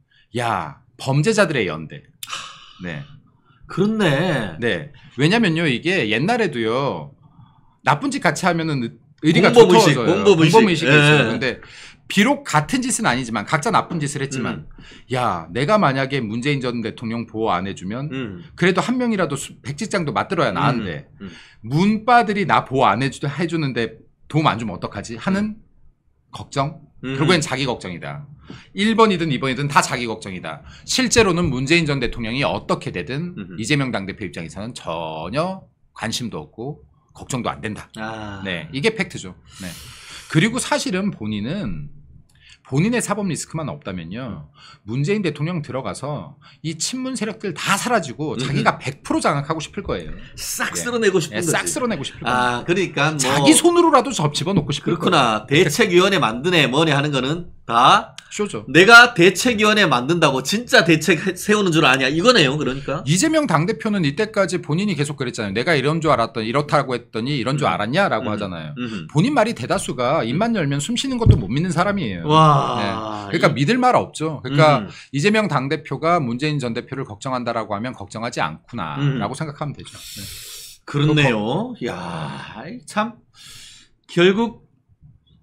범죄자들의 연대. 네. 그렇네. 네. 왜냐면요 이게 옛날에도요 나쁜 짓 같이 하면은 의리가 두터워져요. 공범의식이 있어요. 근데 비록 같은 짓은 아니지만 각자 나쁜 짓을 했지만 야 내가 만약에 문재인 전 대통령 보호 안 해주면 그래도 한 명이라도 백지장도 맞들어야 나은데 문빠들이 나 보호 안 해주는데 도움 안 주면 어떡하지 하는 걱정? 결국엔 자기 걱정이다. 1번이든 2번이든 다 자기 걱정이다. 실제로는 문재인 전 대통령이 어떻게 되든 이재명 당대표 입장에서는 전혀 관심도 없고 걱정도 안 된다. 네, 이게 팩트죠. 네. 그리고 사실은 본인의 사법 리스크만 없다면요. 문재인 대통령 들어가서 이 친문 세력들 다 사라지고 자기가 100% 장악하고 싶을 거예요. 싹 쓸어내고 싶은 거지. 싹 쓸어내고 싶을 거예요. 그러니까 뭐 자기 손으로라도 집어넣고 싶을 거예요. 그렇구나. 대책위원회 만드네 뭐네 하는 거는 다 쇼죠. 내가 대책위원회 만든다고 진짜 대책 세우는 줄 아냐 이거네요. 그러니까 이재명 당대표는 이때까지 본인이 계속 그랬잖아요. 내가 이런 줄 알았더니 이렇다고 했더니 이런 줄 알았냐라고 하잖아요. 본인 말이 대다수가 입만 열면 숨 쉬는 것도 못 믿는 사람이에요. 와. 네. 그러니까 믿을 말 없죠. 그러니까 이재명 당대표가 문재인 전 대표를 걱정한다라고 하면 걱정하지 않구나라고 생각하면 되죠. 네. 그렇네요. 야, 참 결국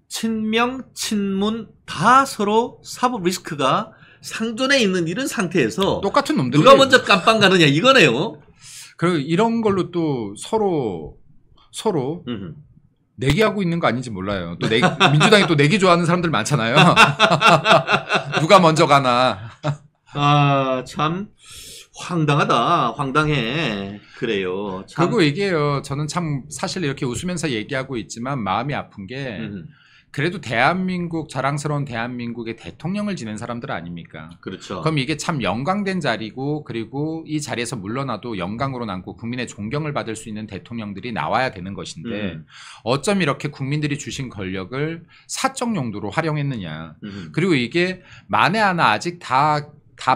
친명, 친문 다 서로 사법 리스크가 상존해 있는 이런 상태에서 똑같은 놈들이 누가 먼저 깜빵 가느냐 이거네요. 그리고 이런 걸로 또 서로 내기하고 있는 거 아닌지 몰라요. 또 민주당이 또 내기 좋아하는 사람들 많잖아요. 누가 먼저 가나. 참 황당하다. 황당해. 그래요. 참. 그리고 이게요. 저는 참 사실 이렇게 웃으면서 얘기하고 있지만 마음이 아픈 게 그래도 대한민국 자랑스러운 대한민국의 대통령을 지낸 사람들 아닙니까? 그렇죠. 그럼 이게 참 영광된 자리고 그리고 이 자리에서 물러나도 영광으로 남고 국민의 존경을 받을 수 있는 대통령들이 나와야 되는 것인데 어쩜 이렇게 국민들이 주신 권력을 사적 용도로 활용했느냐. 그리고 이게 만에 하나 아직 다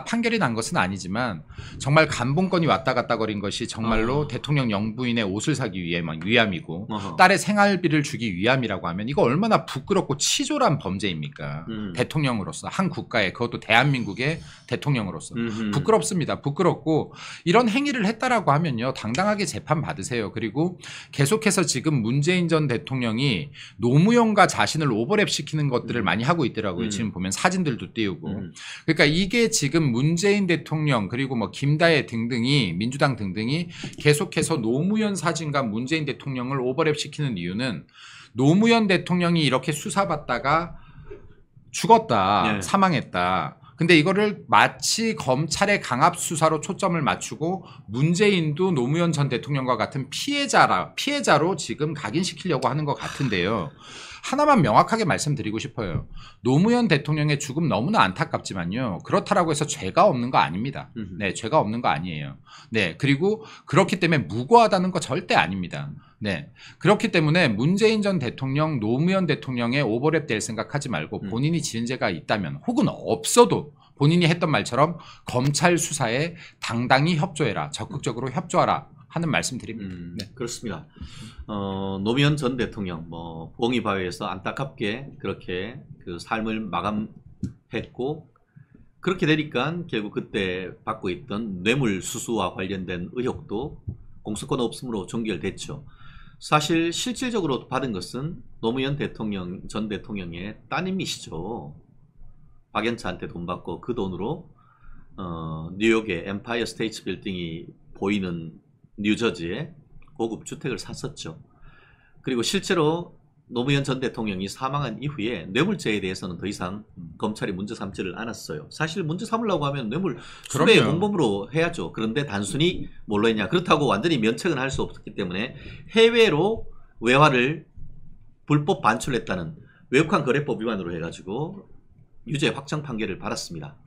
판결이 난 것은 아니지만 정말 감봉권이 왔다 갔다 거린 것이 정말로 대통령 영부인의 옷을 사기 위함이고 딸의 생활비를 주기 위함이라고 하면 이거 얼마나 부끄럽고 치졸한 범죄입니까? 대통령으로서 한 국가의 그것도 대한민국의 대통령으로서 부끄럽습니다. 부끄럽고 이런 행위를 했다라고 하면요 당당하게 재판 받으세요. 그리고 계속해서 지금 문재인 전 대통령이 노무현과 자신을 오버랩 시키는 것들을 많이 하고 있더라고요. 지금 보면 사진들도 띄우고 그러니까 이게 지금 문재인 대통령 그리고 뭐 김다혜 등등이 민주당 등등이 계속해서 노무현 사진과 문재인 대통령을 오버랩 시키는 이유는 노무현 대통령이 이렇게 수사받다가 죽었다, 네. 사망했다. 근데 이거를 마치 검찰의 강압 수사로 초점을 맞추고 문재인도 노무현 전 대통령과 같은 피해자로 지금 각인시키려고 하는 것 같은데요. 하나만 명확하게 말씀드리고 싶어요. 노무현 대통령의 죽음 너무나 안타깝지만요. 그렇다라고 해서 죄가 없는 거 아닙니다. 네, 죄가 없는 거 아니에요. 네, 그리고 그렇기 때문에 무고하다는 거 절대 아닙니다. 네, 그렇기 때문에 문재인 전 대통령, 노무현 대통령의 오버랩 될 생각하지 말고 본인이 지은 죄가 있다면 혹은 없어도 본인이 했던 말처럼 검찰 수사에 당당히 협조해라. 적극적으로 협조하라. 하는 말씀드립니다. 네. 그렇습니다. 노무현 전 대통령 봉이바위에서 안타깝게 그렇게 그 삶을 마감했고 그렇게 되니까 결국 그때 받고 있던 뇌물수수와 관련된 의혹도 공소권 없음으로 종결됐죠. 사실 실질적으로 받은 것은 노무현 대통령 전 대통령의 따님이시죠. 박연차한테 돈 받고 그 돈으로 뉴욕의 엠파이어 스테이트 빌딩이 보이는 뉴저지에 고급 주택을 샀었죠. 그리고 실제로 노무현 전 대통령이 사망한 이후에 뇌물죄에 대해서는 더 이상 검찰이 문제 삼지를 않았어요. 사실 문제 삼으려고 하면 뇌물 수배의 공범으로 해야죠. 그런데 단순히 뭘로 했냐. 그렇다고 완전히 면책은 할 수 없었기 때문에 해외로 외화를 불법 반출했다는 외국환 거래법 위반으로 해가지고 유죄 확정 판결을 받았습니다.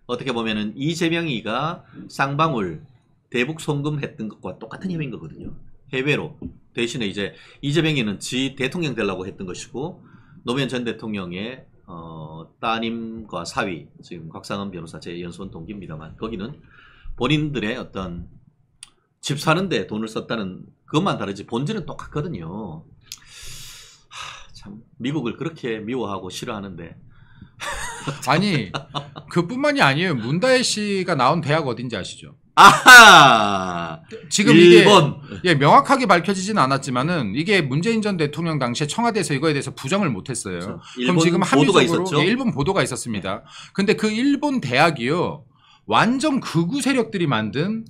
어떻게 보면은 이재명이가 쌍방울 대북 송금했던 것과 똑같은 혐의인 거거든요. 해외로. 대신에 이제 이재명이는 지 대통령 되려고 했던 것이고 노무현 전 대통령의 따님과 사위, 지금 곽상은 변호사 제 연수원 동기입니다만 거기는 본인들의 어떤 집 사는데 돈을 썼다는 그것만 다르지 본질은 똑같거든요. 참 미국을 그렇게 미워하고 싫어하는데 아니 그뿐만이 아니에요. 문다혜 씨가 나온 대학 어딘지 아시죠? 아하! 지금 일본. 이게 명확하게 밝혀지진 않았지만은 이게 문재인 전 대통령 당시에 청와대에서 이거에 대해서 부정을 못했어요. 그렇죠. 그럼 지금 합리적으로 일본 보도가 있었습니다. 근데 그 일본 대학이요 완전 극우 세력들이 만든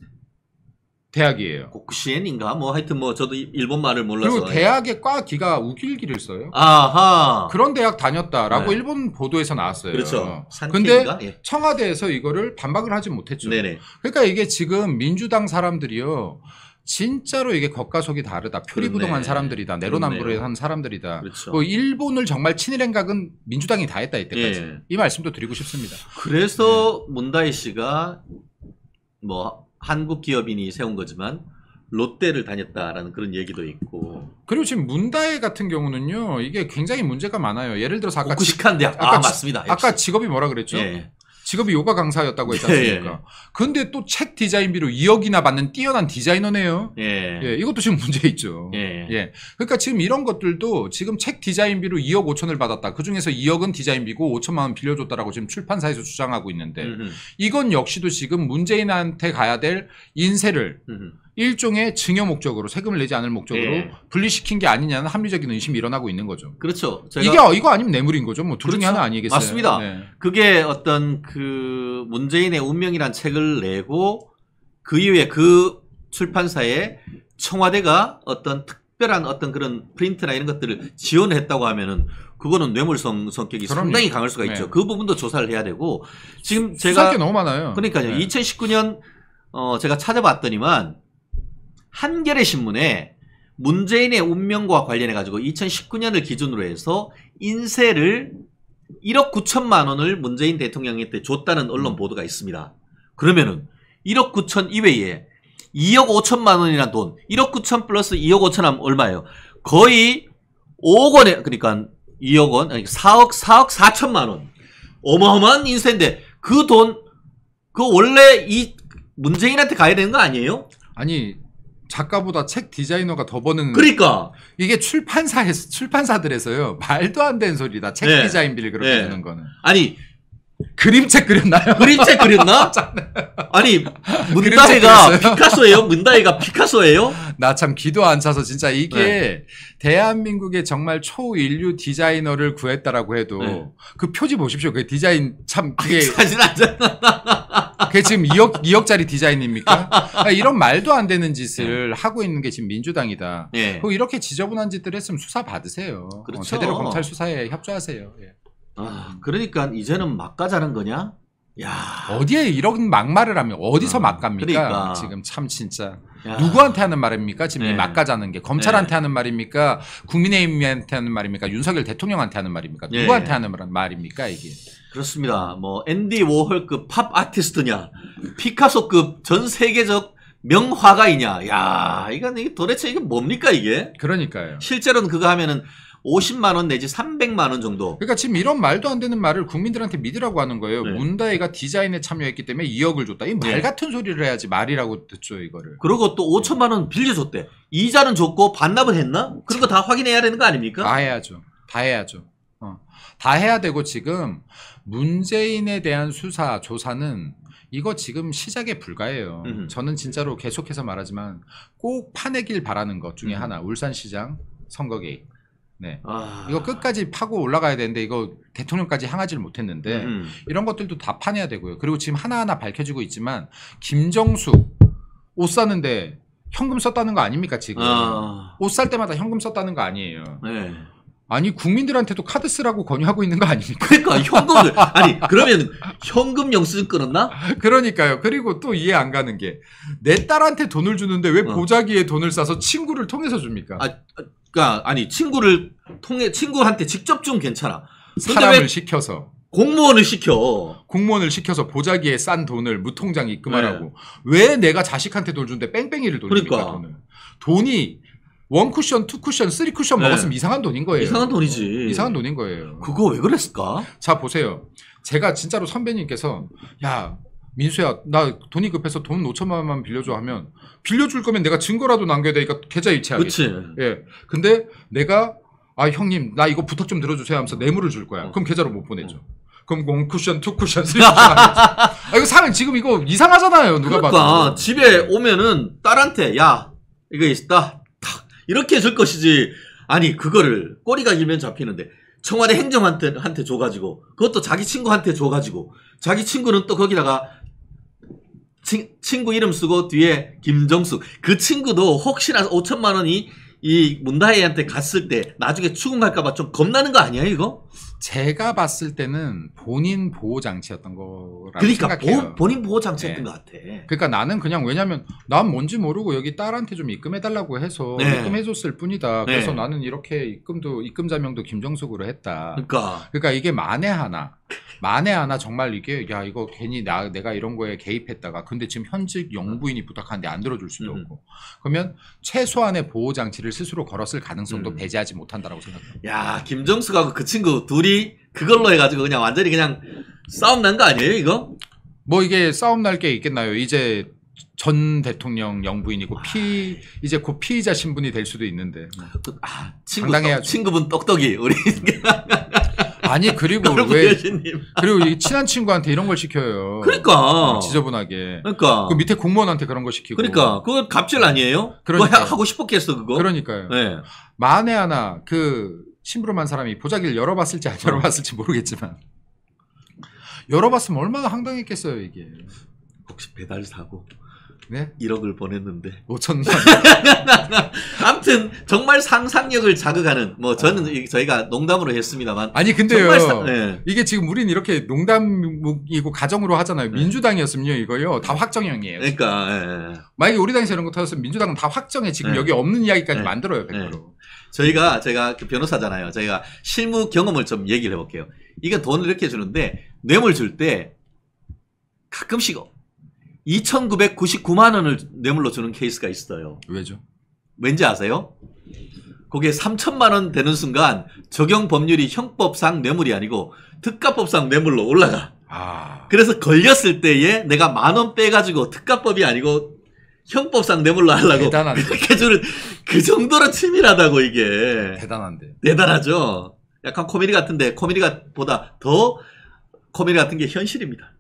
대학이에요. 고쿠시엔인가 뭐 하여튼 뭐 저도 일본 말을 몰라서. 그리고 대학의 과 기가 우길기를 써요. 아하. 그런 대학 다녔다라고 네. 일본 보도에서 나왔어요. 그렇죠. 근데 예. 청와대에서 이거를 반박을 하지 못했죠. 네네. 그러니까 이게 지금 민주당 사람들이요. 진짜로 이게 겉과 속이 다르다. 표리부동한 사람들이다. 내로남불에 한 사람들이다. 그렇죠. 뭐 일본을 정말 친일 행각은 민주당이 다 했다 이때까지. 예. 이 말씀도 드리고 싶습니다. 그래서 문다혜 씨가 뭐 한국 기업인이 세운 거지만 롯데를 다녔다라는 그런 얘기도 있고. 그리고 지금 문다혜 같은 경우는요. 이게 굉장히 문제가 많아요. 예를 들어서 아까 고쿠시칸 대학. 맞습니다. 아까 직업이 뭐라 그랬죠? 예. 직업이 요가 강사였다고 했지 않습니까? 예. 근데 또 책 디자인비로 2억이나 받는 뛰어난 디자이너네요. 예. 예. 이것도 지금 문제 있죠. 예. 예. 그러니까 지금 이런 것들도 지금 책 디자인비로 2억 5천을 받았다. 그중에서 2억은 디자인비고 5천만 원 빌려줬다라고 지금 출판사에서 주장하고 있는데 이건 역시도 지금 문재인한테 가야 될 인세를 일종의 증여 목적으로 세금을 내지 않을 목적으로 예. 분리시킨 게 아니냐는 합리적인 의심이 일어나고 있는 거죠. 그렇죠. 이거 아니면 뇌물인 거죠. 뭐 둘 중에 하나 아니겠어요? 맞습니다. 네. 그게 어떤 그 문재인의 운명이란 책을 내고 그 이후에 그 출판사에 청와대가 어떤 특별한 어떤 그런 프린트나 이런 것들을 지원했다고 하면은 그거는 뇌물성 성격이 그럼요. 상당히 강할 수가 있죠. 네. 그 부분도 조사를 해야 되고 지금 제가 수사할 게 너무 많아요. 그러니까요. 네. 2019년 제가 찾아봤더니만 한겨레 신문에 문재인의 운명과 관련해 가지고 2019년을 기준으로 해서 인세를 1억 9천만 원을 문재인 대통령한테 줬다는 언론 보도가 있습니다. 그러면은 1억 9천 이외에 2억 5천만 원이라는 돈, 1억 9천 플러스 2억 5천 하면 얼마예요? 거의 5억 원에, 그러니까 2억 원, 아니 4억 4천만 원. 어마어마한 인세인데 그 돈, 그 원래 이 문재인한테 가야 되는 거 아니에요? 아니 작가보다 책 디자이너가 더 버는. 그러니까 이게 출판사들에서요 말도 안 되는 소리다. 책 네. 디자인비를 그렇게 네. 주는 거는. 아니 그림책 그렸나요? 그림책 그렸나? 아니 문다혜가 피카소예요? 문다혜가 피카소예요? 나 참 기도 안 차서 진짜 이게 대한민국의 정말 초인류 디자이너를 구했다라고 해도 그 표지 보십시오. 그 디자인 참 그게 사실 안 그게 지금 2억짜리 디자인입니까? 그러니까 이런 말도 안 되는 짓을 하고 있는 게 지금 민주당이다. 그리고 이렇게 지저분한 짓들 했으면 수사 받으세요. 그렇죠. 제대로 검찰 수사에 협조하세요. 아, 그러니까 이제는 막가자는 거냐? 야, 어디에 이런 막말을 하면 어디서 막갑니까? 그러니까. 지금 참 진짜 야. 누구한테 하는 말입니까? 지금 이 네. 막가자는 게 검찰한테 하는 말입니까? 국민의힘한테 하는 말입니까? 윤석열 대통령한테 하는 말입니까? 누구한테 하는 말입니까? 이게 그렇습니다. 뭐 앤디 워홀급 팝 아티스트냐, 피카소급 전 세계적 명화가이냐? 야, 이게 도대체 이게 뭡니까 이게? 그러니까요. 실제로는 그거 하면은 50만 원 내지 300만 원 정도. 그러니까 지금 이런 말도 안 되는 말을 국민들한테 믿으라고 하는 거예요. 네. 문다혜가 디자인에 참여했기 때문에 2억을 줬다. 이 말 같은 소리를 해야지 말이라고 듣죠 이거를. 그리고 또 5천만 원 빌려줬대. 이자는 줬고 반납은 했나? 그런 거 다 확인해야 되는 거 아닙니까? 다 해야죠. 다 해야죠. 다 해야 되고 지금 문재인에 대한 수사 조사는 이거 지금 시작에 불과해요. 저는 진짜로 계속해서 말하지만 꼭 파내길 바라는 것 중에 하나 울산시장 선거 개입. 네. 이거 끝까지 파고 올라가야 되는데 이거 대통령까지 향하지를 못했는데 이런 것들도 다 파내야 되고요. 그리고 지금 하나하나 밝혀지고 있지만 김정숙 옷 사는데 현금 썼다는 거 아닙니까 지금? 옷 살 때마다 현금 썼다는 거 아니에요. 네. 아니 국민들한테도 카드 쓰라고 권유하고 있는 거 아닙니까? 그러니까 현금을 아니 그러면 현금 영수증 끊었나? 그러니까요. 그리고 또 이해 안 가는 게 내 딸한테 돈을 주는데 왜 보자기에 돈을 싸서 친구를 통해서 줍니까? 그러니까 아니 친구한테 직접 좀 괜찮아. 사람을 시켜서 공무원을 시켜서 보자기에 싼 돈을 무통장 입금하라고. 왜 내가 자식한테 돈 주는데 뺑뺑이를 돌립니까? 그러니까. 돈을. 돈이 1쿠션, 2쿠션, 3쿠션 먹었으면 이상한 돈인 거예요. 이상한 돈이지. 이상한 돈인 거예요. 그거 왜 그랬을까? 자 보세요. 제가 진짜로 선배님께서 야 민수야 나 돈이 급해서 돈 5천만 원만 빌려줘 하면 빌려줄 거면 내가 증거라도 남겨야 되니까 계좌 이체하겠지. 그렇지. 예. 근데 내가 형님 나 이거 부탁 좀 들어주세요 하면서 뇌물을 줄 거야. 그럼 계좌로 못 보내줘. 그럼 1쿠션, 2쿠션, 3쿠션 이거 사람 지금 이거 이상하잖아요. 누가 그러니까 봐도. 집에 오면은 딸한테 야 이거 있다 이렇게 해줄 것이지. 아니 그거를 꼬리가 길면 잡히는데 청와대 행정한테 줘가지고 그것도 자기 친구한테 줘가지고 자기 친구는 또 거기다가 친구 이름 쓰고 뒤에 김정숙 그 친구도 혹시나 5천만 원이 이 문다혜한테 갔을 때 나중에 추궁할까봐 좀 겁나는 거 아니야 이거? 제가 봤을 때는 본인 보호 장치였던 거라고 그러니까 생각해요. 본인 보호 장치였던 것 같아. 그러니까 나는 그냥 왜냐면 난 뭔지 모르고 여기 딸한테 좀 입금해달라고 해서 입금해줬을 뿐이다. 그래서 나는 이렇게 입금 자명도 김정숙으로 했다. 그러니까 이게 만에 하나 정말 이게 야 이거 괜히 내가 이런 거에 개입했다가 근데 지금 현직 영부인이 부탁하는데 안 들어줄 수도 없고 그러면 최소한의 보호 장치를 스스로 걸었을 가능성도 배제하지 못한다라고 생각합니다. 야 김정숙하고 그 친구 둘이 그걸로 해가지고 그냥 완전히 그냥 싸움 난 거 아니에요 이거? 뭐 이게 싸움 날 게 있겠나요? 이제 전 대통령 영부인이고 이제 곧 피의자 신분이 될 수도 있는데 친구분 똑똑이 우리 아니 그리고 그리고 이 친한 친구한테 이런 걸 시켜요. 그러니까 지저분하게. 그러니까 그 밑에 공무원한테 그런 거 시키고. 그러니까 그거 갑질 아니에요? 그거 하고 싶었겠어 그거. 그러니까요. 네. 만에 하나 그 심부름한 사람이 보자기를 열어봤을지 안 열어봤을지 모르겠지만 열어봤으면 얼마나 황당했겠어요 이게. 혹시 배달 사고 네? 1억을 보냈는데 5천만. 아무튼 정말 상상력을 자극하는 뭐 저는 저희가 농담으로 했습니다만 아니 근데요 네. 이게 지금 우린 이렇게 농담이고 가정으로 하잖아요. 민주당이었으면요 이거요 다 확정형이에요. 그러니까 예. 만약에 우리 당에서 이런 거 터졌으면 민주당은 다 확정해. 지금 여기 없는 이야기까지 만들어요 100%. 제가 그 변호사잖아요. 저희가 실무 경험을 좀 얘기를 해볼게요. 이건 돈을 이렇게 주는데 뇌물 줄 때 가끔씩 2,999만 원을 뇌물로 주는 케이스가 있어요. 왜죠? 왠지 아세요? 그게 3천만 원 되는 순간 적용 법률이 형법상 뇌물이 아니고 특가법상 뇌물로 올라가. 그래서 걸렸을 때에 내가 10,000원 빼가지고 특가법이 아니고 형법상 뇌물로 하려고 대단한데. 그렇게 주는 그 정도로 치밀하다고 이게. 대단한데. 대단하죠. 약간 코미디 같은데 코미디가 보다 더 코미디 같은 게 현실입니다.